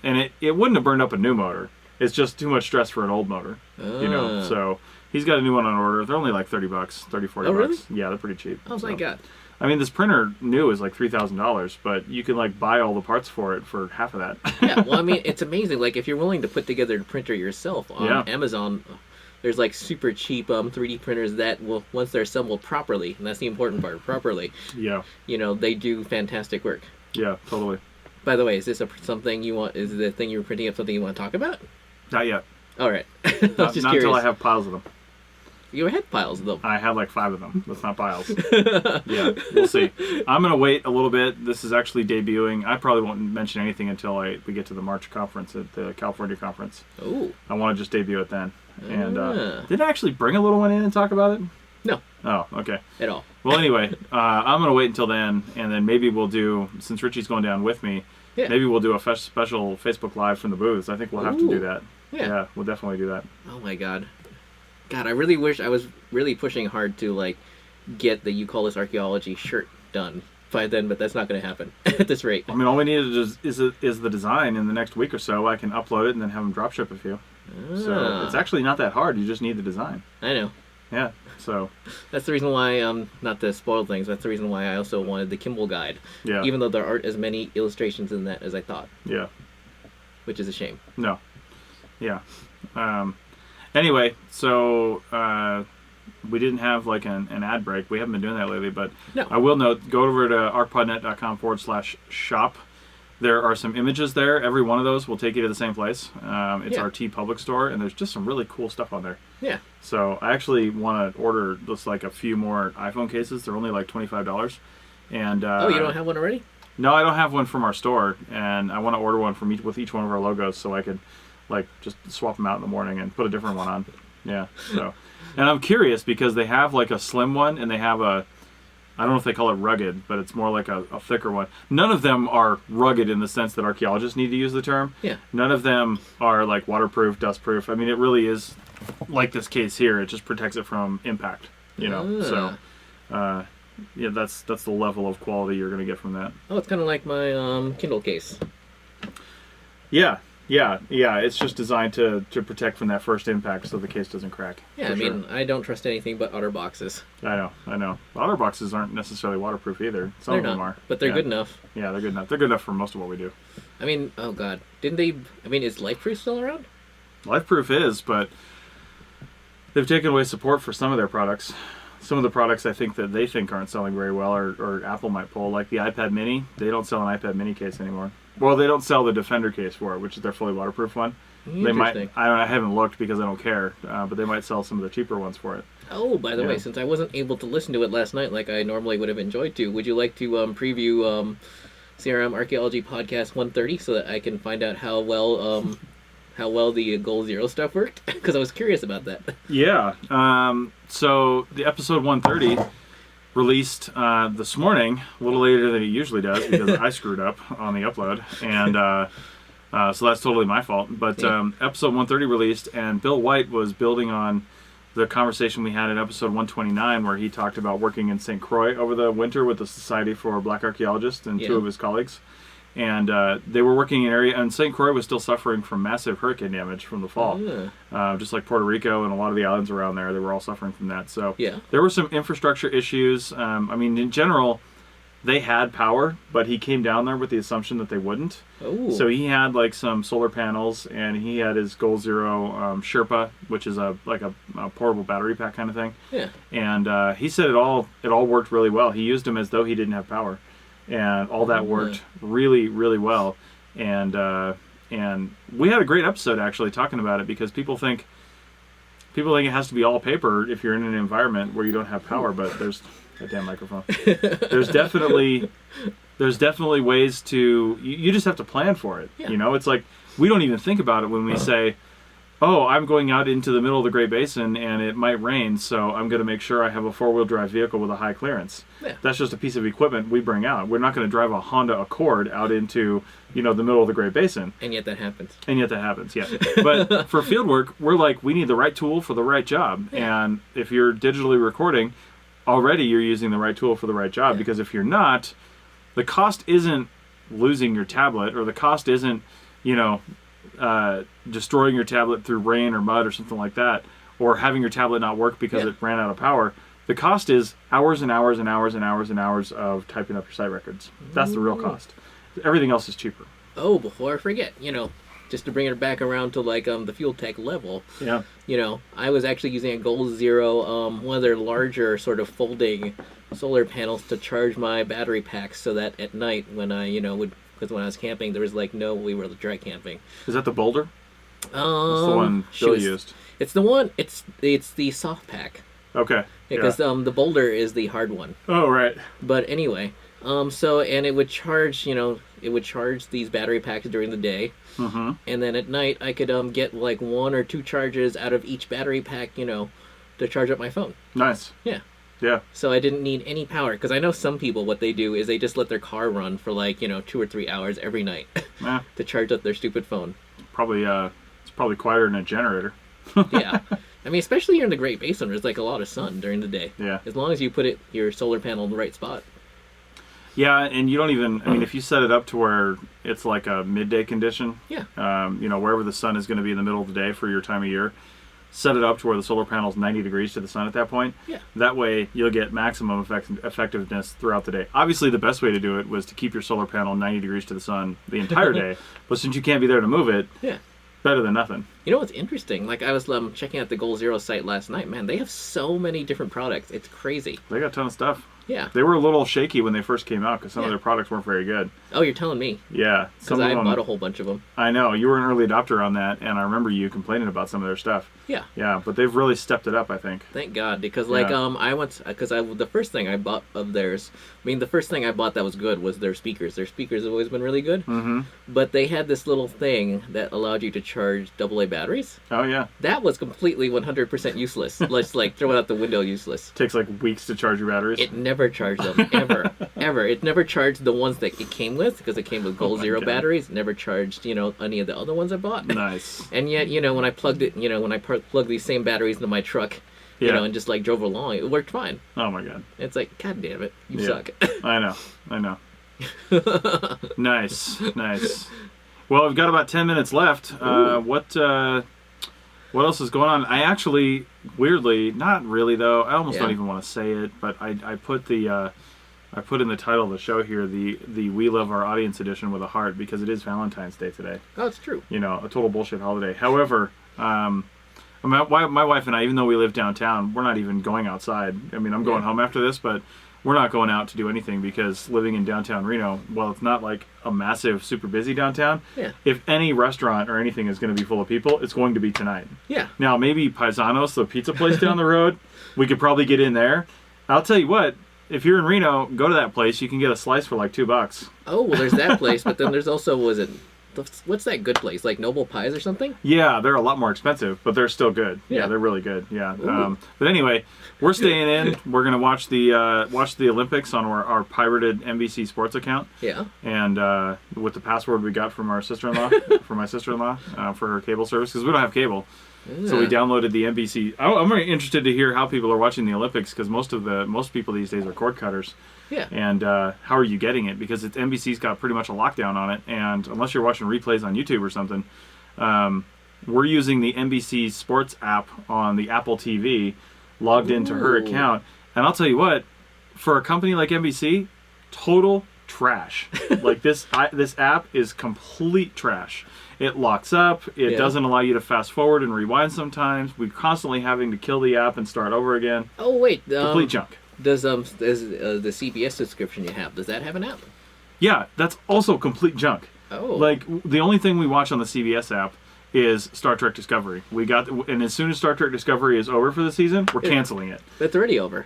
and it wouldn't have burned up a new motor. It's just too much stress for an old motor, So he's got a new one on order. They're only like $30, $40 really? bucks. Yeah, they're pretty cheap. Oh my God. I mean, this printer new is like $3,000, but you can like buy all the parts for it for half of that. Yeah, well, I mean, it's amazing. Like, if you're willing to put together a printer yourself on Amazon, there's like super cheap 3D printers that will, once they're assembled properly, and that's the important part, properly. Yeah. They do fantastic work. Yeah, totally. By the way, is this something you want? Is the thing you were printing up something you want to talk about? Not yet. All right. Not until I have piles of them. You had piles of them. I had like 5 of them. That's not piles. Yeah, we'll see. I'm going to wait a little bit. This is actually debuting. I probably won't mention anything until we get to the March conference at the California conference. Ooh. I want to just debut it then. And did I actually bring a little one in and talk about it? No. Oh, okay. At all. Well, anyway, I'm going to wait until then, and then maybe we'll do, since Richie's going down with me, maybe we'll do a special Facebook Live from the booths. I think we'll have to do that. Yeah, we'll definitely do that. Oh my God. God, I really wish I was really pushing hard to like get the You Call This Archaeology shirt done by then, but that's not going to happen at this rate. I mean, all we need is the design. In the next week or so, I can upload it and then have them drop ship a few. So it's actually not that hard. You just need the design. I know. Yeah. So that's the reason why not to spoil things. That's the reason why I also wanted the Kimball guide. Yeah. Even though there aren't as many illustrations in that as I thought. Yeah. Which is a shame. No. Yeah. Anyway, so we didn't have like an ad break. We haven't been doing that lately, but I will note, go over to arcpodnet.com/shop. There are some images there. Every one of those will take you to the same place. It's our Public store, and there's just some really cool stuff on there. Yeah. So I actually want to order just like a few more iPhone cases. They're only like $25. And you don't have one already? No, I don't have one from our store, and I want to order one from with each one of our logos so I could like just swap them out in the morning and put a different one on. Yeah. So, and I'm curious because they have like a slim one and they have I don't know if they call it rugged, but it's more like a thicker one. None of them are rugged in the sense that archaeologists need to use the term. Yeah. None of them are like waterproof, dustproof. I mean, it really is like this case here. It just protects it from impact, So, yeah, that's the level of quality you're going to get from that. Oh, it's kind of like my Kindle case. Yeah. Yeah, it's just designed to protect from that first impact so the case doesn't crack. Yeah, I mean, I don't trust anything but otter boxes. I know. Otter boxes aren't necessarily waterproof either. Some of them are. But they're good enough. Yeah, they're good enough. They're good enough for most of what we do. I mean, oh God. Is LifeProof still around? LifeProof is, but they've taken away support for some of their products. Some of the products I think that they think aren't selling very well or Apple might pull, like the iPad mini. They don't sell an iPad mini case anymore. Well, they don't sell the Defender case for it, which is their fully waterproof one. They might. I haven't looked because I don't care, but they might sell some of the cheaper ones for it. Oh, by the way, since I wasn't able to listen to it last night like I normally would have enjoyed to, would you like to preview CRM Archaeology Podcast 130 so that I can find out how how well the Goal Zero stuff worked? Because I was curious about that. Yeah. So the episode 130 released this morning, a little later than it usually does because I screwed up on the upload, and so that's totally my fault. But episode 130 released, and Bill White was building on the conversation we had in episode 129 where he talked about working in St. Croix over the winter with the Society for Black Archaeologists and two of his colleagues. And they were working in an area, and St. Croix was still suffering from massive hurricane damage from the fall. Just like Puerto Rico and a lot of the islands around there, they were all suffering from that. So there were some infrastructure issues. I mean, in general, they had power, but he came down there with the assumption that they wouldn't. So he had like some solar panels, and he had his Goal Zero Sherpa, which is a portable battery pack kind of thing. And he said it all worked really well. He used them as though he didn't have power. And all that worked really, really well. And we had a great episode actually talking about it, because people think it has to be all paper if you're in an environment where you don't have power. But there's a damn microphone. There's definitely ways to. You just have to plan for it. You know, it's like we don't even think about it when we say, oh, I'm going out into the middle of the Great Basin and it might rain, so I'm going to make sure I have a four-wheel drive vehicle with a high clearance. That's just a piece of equipment we bring out. We're not going to drive a Honda Accord out into, the middle of the Great Basin. And yet that happens. Yeah. But for field work, we're like, we need the right tool for the right job. And if you're digitally recording, already you're using the right tool for the right job, because if you're not, the cost isn't losing your tablet, or the cost isn't, destroying your tablet through rain or mud or something like that, or having your tablet not work because it ran out of power. The cost is hours and hours and hours and hours and hours of typing up your site records. That's the real cost. Everything else is cheaper. Oh, before I forget, just to bring it back around to like the fuel tech level. I was actually using a Goal Zero, one of their larger sort of folding solar panels to charge my battery packs, so that at night when I because when I was camping, there was we were dry camping. Is that the Boulder? That's the one Bill used. It's the one. It's the soft pack. Okay. Because the Boulder is the hard one. Oh, right. But anyway, and it would charge. It would charge these battery packs during the day, and then at night I could get like 1 or 2 charges out of each battery pack, to charge up my phone. Nice. Yeah. So I didn't need any power, because I know some people, what they do is they just let their car run for 2 or 3 hours every night to charge up their stupid phone. It's probably quieter than a generator. Yeah. I mean, especially here in the Great Basin, there's a lot of sun during the day. Yeah. As long as you put your solar panel in the right spot. Yeah, and you don't even, if you set it up to where it's like a midday condition, wherever the sun is going to be in the middle of the day for your time of year, set it up to where the solar panel's 90 degrees to the sun at that point. That way you'll get maximum effectiveness throughout the day. Obviously, the best way to do it was to keep your solar panel 90 degrees to the sun the entire day. But since you can't be there to move it, better than nothing. You know what's interesting? I was checking out the Goal Zero site last night. Man, they have so many different products. It's crazy. They got a ton of stuff. Yeah. They were a little shaky when they first came out because some of their products weren't very good. Oh, you're telling me? Yeah. Because I bought a whole bunch of them. I know. You were an early adopter on that, and I remember you complaining about some of their stuff. Yeah. Yeah, but they've really stepped it up, I think. Thank God, because the first thing I bought of theirs, the first thing I bought that was good was their speakers. Their speakers have always been really good. Mm-hmm. But they had this little thing that allowed you to charge AA batteries. Oh, yeah. That was completely 100% useless. Let's throw it out the window, useless. Takes weeks to charge your batteries. It never charged them, ever. It never charged the ones that it came with, because it came with Goal Zero batteries. Never charged, any of the other ones I bought. Nice. And yet, when I plugged it, when I plugged these same batteries into my truck, and just drove along, it worked fine. Oh my God. It's God damn it, you suck. I know. Nice. Well, we've got about 10 minutes left. What else is going on? I actually, weirdly, not really though. I almost don't even want to say it, but I put in the title of the show here the We Love Our Audience edition with a heart, because it is Valentine's Day today. Oh, it's true. A total bullshit holiday. However, my wife and I, even though we live downtown, we're not even going outside. I'm going home after this, but we're not going out to do anything, because living in downtown Reno, well, it's not like a massive, super busy downtown. Yeah. If any restaurant or anything is going to be full of people, it's going to be tonight. Yeah. Now, maybe Paisanos, the pizza place down the road, we could probably get in there. I'll tell you what, if you're in Reno, go to that place. You can get a slice for $2. Oh, well, there's that place, but then there's also, What's that good place? Like Noble Pies or something? Yeah, they're a lot more expensive, but they're still good. Yeah, Yeah. they're really good. Yeah. But anyway, we're staying in. We're gonna watch the Olympics on our pirated NBC Sports account. Yeah. And with the password we got from our sister-in-law, from my sister-in-law, for her cable service, because we don't have cable. So we downloaded the NBC. I'm very interested to hear how people are watching the Olympics, because most people these days are cord cutters. Yeah. And how are you getting it? Because NBC's got pretty much a lockdown on it, and unless you're watching replays on YouTube or something, we're using the NBC Sports app on the Apple TV, logged into her account. And I'll tell you what, for a company like NBC, total trash. Like this app is complete trash. It locks up. It doesn't allow you to fast forward and rewind sometimes. We're constantly having to kill the app and start over again. Oh wait, Complete junk. Does the CBS subscription you have, does that have an app? Yeah, that's also complete junk. Oh. Like, the only thing we watch on the CBS app is Star Trek Discovery. And as soon as Star Trek Discovery is over for the season, we're canceling it. It's already over.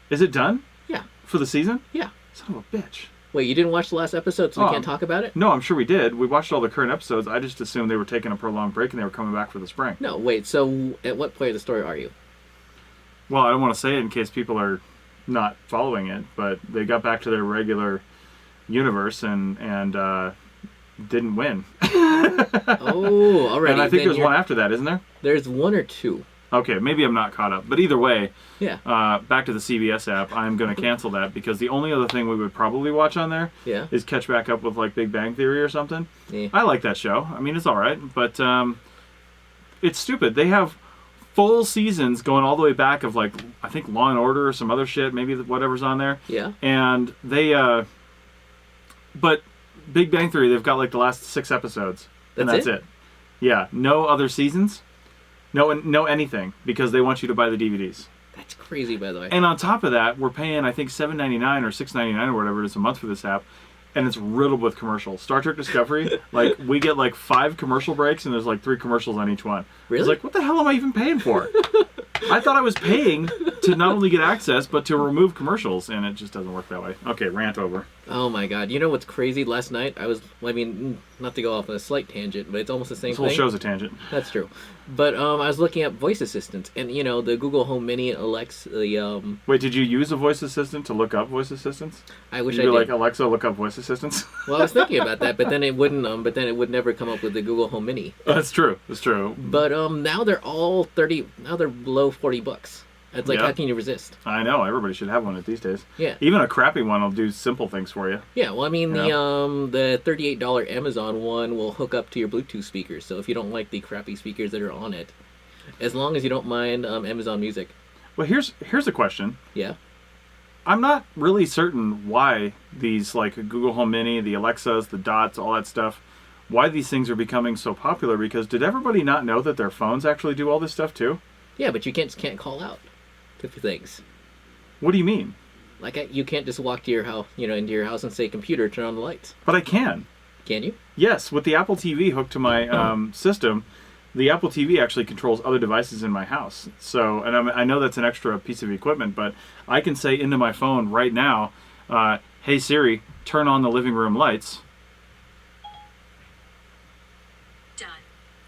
Is it done? Yeah. For the season? Yeah. Son of a bitch. Wait, you didn't watch the last episode, so we can't talk about it? No, I'm sure we did. We watched all the current episodes. I just assumed they were taking a prolonged break and they were coming back for the spring. No, wait, so at what point of the story are you? Well, I don't want to say it in case people are not following it, but they got back to their regular universe and didn't win. Oh, already. And I think there's one after that, isn't there? There's one or two. Okay, maybe I'm not caught up. But either way, Yeah. back to the CBS app, I'm going to cancel that because the only other thing we would probably watch on there is catch back up with like Big Bang Theory or something. Yeah. I like that show. I mean, it's all right, but it's stupid. They have full seasons going all the way back of like, I think Law and Order or some other shit, maybe whatever's on there. Yeah. And they, but Big Bang Theory, they've got like the last 6 episodes. And that's it. Yeah. No other seasons. No anything, because they want you to buy the DVDs. That's crazy, by the way. And on top of that, we're paying, I think, $7.99 or $6.99 or whatever it is a month for this app, and it's riddled with commercials. Star Trek Discovery, like, we get like 5 commercial breaks, and there's like 3 commercials on each one. Really? It's like, what the hell am I even paying for? I thought I was paying to not only get access, but to remove commercials, and it just doesn't work that way. Okay, rant over. Oh my god. You know what's crazy? Last night, not to go off on a slight tangent, but it's almost the same This whole thing. show's a tangent. That's true. But I was looking up voice assistants, and the Google Home Mini and Alexa, Wait, did you use a voice assistant to look up voice assistants? I wish Did I you did. like, Alexa, look up voice assistants? Well, I was thinking about that, but then it wouldn't. But then it would never come up with the Google Home Mini. That's true. That's true. But now they're all 30. Now they're below $40. It's like, Yeah. how can you resist? I know, everybody should have one these days. Yeah. Even a crappy one will do simple things for you. Yeah. Well, I mean, Yeah. the $38 Amazon one will hook up to your Bluetooth speakers. So if you don't like the crappy speakers that are on it, as long as you don't mind Amazon Music. Well, here's a question. Yeah. I'm not really certain why these, like Google Home Mini, the Alexas, the Dots, all that stuff, why these things are becoming so popular. Because did everybody not know that their phones actually do all this stuff too? Yeah, but you can't call out to things. What do you mean? Like you can't just walk to your house, into your house and say, "Computer, turn on the lights." But I can. Can you? Yes, with the Apple TV hooked to my system, the Apple TV actually controls other devices in my house. So, and I know that's an extra piece of equipment, but I can say into my phone right now, "Hey Siri, turn on the living room lights." Done.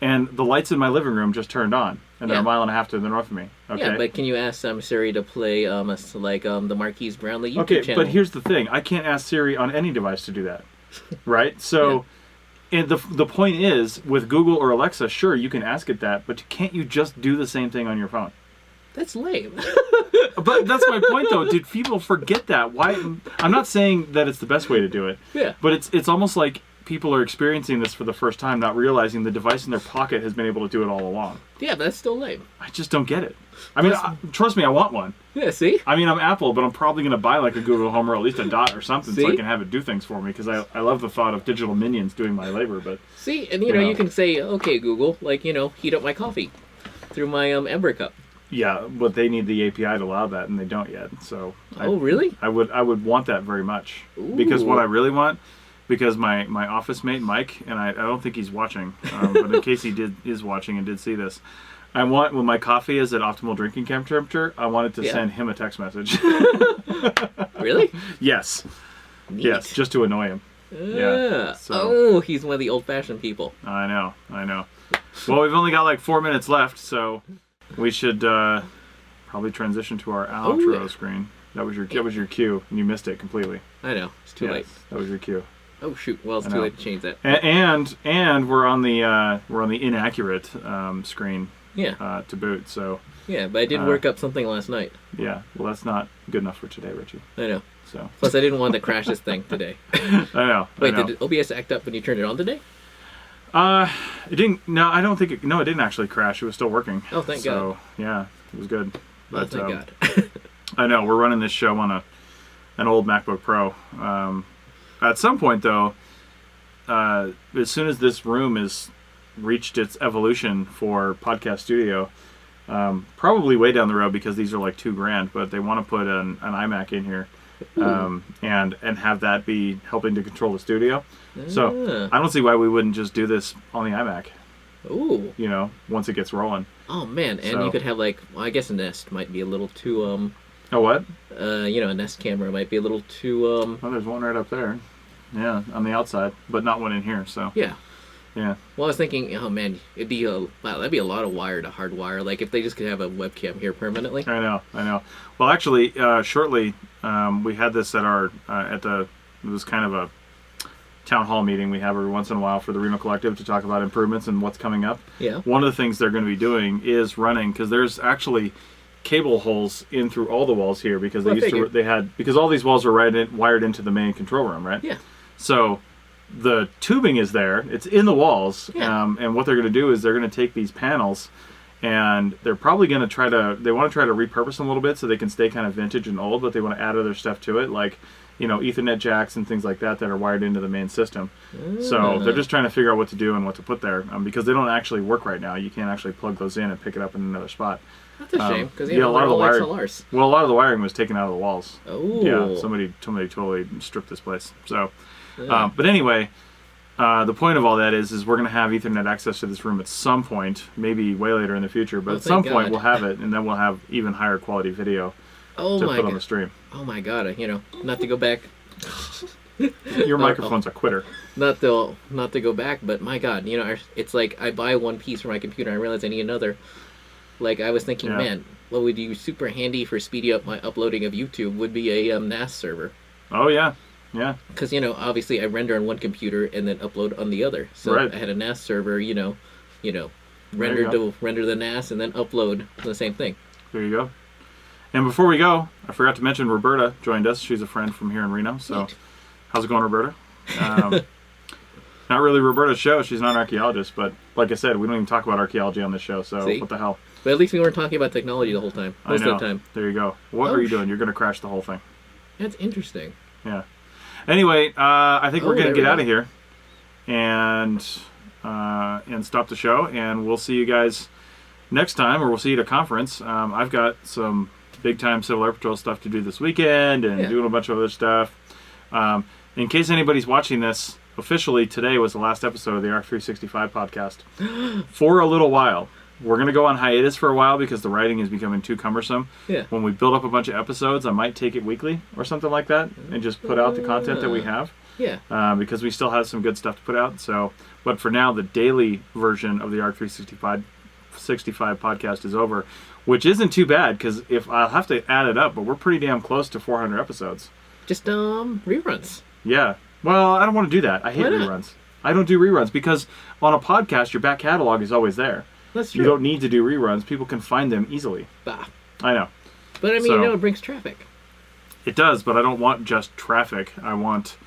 And the lights in my living room just turned on, and they're Yeah. a mile and a half to the north of me. Okay. Yeah, but can you ask Siri to play the Marquise Brownlee YouTube Okay, channel? but here's the thing: I can't ask Siri on any device to do that, right? So, and the point is, with Google or Alexa, sure you can ask it that, but can't you just do the same thing on your phone? That's lame. But that's my point, though. Did people forget that? Why? I'm not saying that it's the best way to do it. Yeah. But it's almost like people are experiencing this for the first time, not realizing the device in their pocket has been able to do it all along. Yeah, but that's still lame. I just don't get it. I mean, trust me, I want one. Yeah, see? I mean, I'm Apple, but I'm probably going to buy like a Google Home or at least a Dot or something so I See? can have it do things for me because I love the thought of digital minions doing my labor. But See, and Yeah. you can say, "Okay, Google, heat up my coffee through my Ember cup." yeah, but they need the API to allow that, and they don't yet. So Oh, really? I would want that very much because what I really want. Because my office mate Mike, and I don't think he's watching, but in case he is watching and did see this, I want, when my coffee is at optimal drinking temperature, I want it to send him a text message. Really? Yes, Neat. yes, just to annoy him. So, Oh, he's one of the old-fashioned people. I know. Well, we've only got like 4 minutes left, so we should probably transition to our outro screen. That was your cue, and you missed it completely. I know. It's too late. That was your cue. Oh shoot! Well, it's too late to change that. And we're on the inaccurate screen. Yeah. To boot. So. Yeah, but I did work up something last night. Yeah. Well, that's not good enough for today, Richie. I know. So. Plus, I didn't want to crash this thing today. I know. Wait, did OBS act up when you turned it on today? It didn't. No, I don't think it. No, it didn't actually crash. It was still working. Oh, thank God. So yeah, it was good. But, thank God. I know we're running this show on an old MacBook Pro. At some point, though, as soon as this room has reached its evolution for podcast studio, probably way down the road because these are like $2,000, but they want to put an iMac in here, and have that be helping to control the studio. So I don't see why we wouldn't just do this on the iMac. Ooh. You know, once it gets rolling. Oh man, and you could have like, well, I guess a Nest might be a little too Oh what? A Nest camera might be a little too Well, there's one right up there. Yeah, on the outside, but not one in here. So. Yeah. Yeah. Well, I was thinking, oh man, that'd be a lot of wire to hardwire. Like if they just could have a webcam here permanently. I know. Well, actually, shortly, we had this at our it was kind of a town hall meeting we have every once in a while for the Reno Collective to talk about improvements and what's coming up. Yeah. One of the things they're going to be doing is running, because there's actually cable holes in through all the walls here because because all these walls are wired into the main control room, right? Yeah. So the tubing is there, it's in the walls, yeah. And what they're going to do is they're going to take these panels and they're probably going to try to repurpose them a little bit so they can stay kind of vintage and old, but they want to add other stuff to it, like, you know, Ethernet jacks and things like that are wired into the main system. So they're just trying to figure out what to do and what to put there, because they don't actually work right now. You can't actually plug those in and pick it up in another spot. That's a shame, because a lot of the wiring. XLRs. Well, a lot of the wiring was taken out of the walls. Oh. Yeah, somebody totally stripped this place. So, but anyway, the point of all that is we're going to have Ethernet access to this room at some point, maybe way later in the future, but at some point we'll have it, and then we'll have even higher quality video to put on the stream. Oh my God! Not to go back. Your microphone's a quitter. Not to go back, but my God, it's like I buy one piece for my computer and I realize I need another. Like I was thinking, man, what would be super handy for speeding up my uploading of YouTube would be a NAS server. Oh yeah. Yeah. Because obviously I render on one computer and then upload on the other. So I had a NAS server, render the NAS and then upload the same thing. There you go. And before we go, I forgot to mention Roberta joined us. She's a friend from here in Reno. So, Neat. How's it going, Roberta? Not really Roberta's show. She's not an archaeologist, but like I said, we don't even talk about archaeology on this show. So what the hell? But at least we weren't talking about technology the whole time. Most of the time. There you go. What are you doing? You're going to crash the whole thing. That's interesting. Yeah. Anyway, I think we're going to get out of here and stop the show, and we'll see you guys next time, or we'll see you at a conference. I've got some big-time Civil Air Patrol stuff to do this weekend and doing a bunch of other stuff. In case anybody's watching this, officially today was the last episode of the ARC 365 podcast for a little while. We're going to go on hiatus for a while because the writing is becoming too cumbersome. Yeah. When we build up a bunch of episodes, I might take it weekly or something like that and just put out the content that we have. Yeah. Because we still have some good stuff to put out. So, but for now, the daily version of the ARC 365 podcast is over, which isn't too bad because if I'll have to add it up, but we're pretty damn close to 400 episodes. Just reruns. Yeah. Well, I don't want to do that. I hate reruns. I don't do reruns because on a podcast, your back catalog is always there. That's true. You don't need to do reruns. People can find them easily. Bah. I know. But I mean, it brings traffic. It does, but I don't want just traffic. I want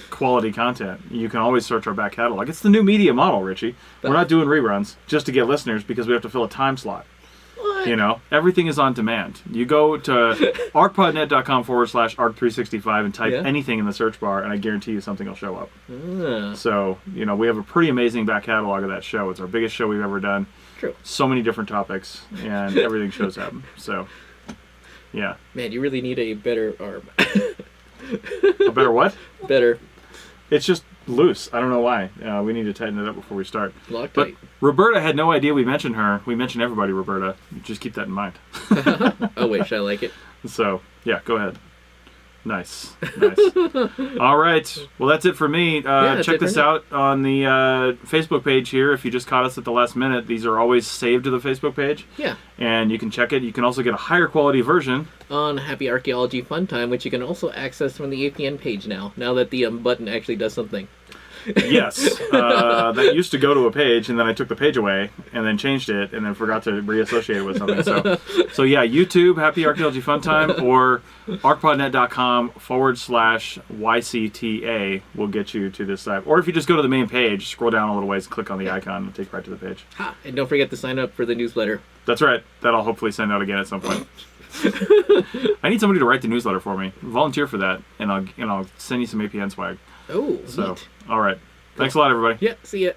quality content. You can always search our back catalog. It's the new media model, Richie. We're not doing reruns just to get listeners because we have to fill a time slot. What? Everything is on demand. You go to arcpodnet.com/arc365 and type anything in the search bar, and I guarantee you something will show up. So, we have a pretty amazing back catalog of that show. It's our biggest show we've ever done. True. So many different topics, and everything shows up. So, yeah. Man, you really need a better arm. A better what? Better. It's just loose. I don't know why. We need to tighten it up before we start. Loctite. But Roberta had no idea we mentioned her. We mentioned everybody, Roberta. Just keep that in mind. Oh, wait, should I like it? So, yeah, go ahead. Nice. All right. Well, that's it for me. that's Check it for this me. out on the Facebook page here. If you just caught us at the last minute, these are always saved to the Facebook page. Yeah. And you can check it. You can also get a higher quality version. On Happy Archaeology Fun Time, which you can also access from the APN page now that the button actually does something. Yes. That used to go to a page, and then I took the page away, and then changed it, and then forgot to reassociate it with something. So yeah, YouTube, Happy Archaeology Fun Time, or arcpodnet.com/YCTA will get you to this site. Or if you just go to the main page, scroll down a little ways, click on the icon, it'll take you right to the page. Ha! And don't forget to sign up for the newsletter. That's right. That I'll hopefully send out again at some point. I need somebody to write the newsletter for me. Volunteer for that, and I'll send you some APN swag. Oh, So, neat. all right. Thanks a lot, everybody. Yeah, see ya.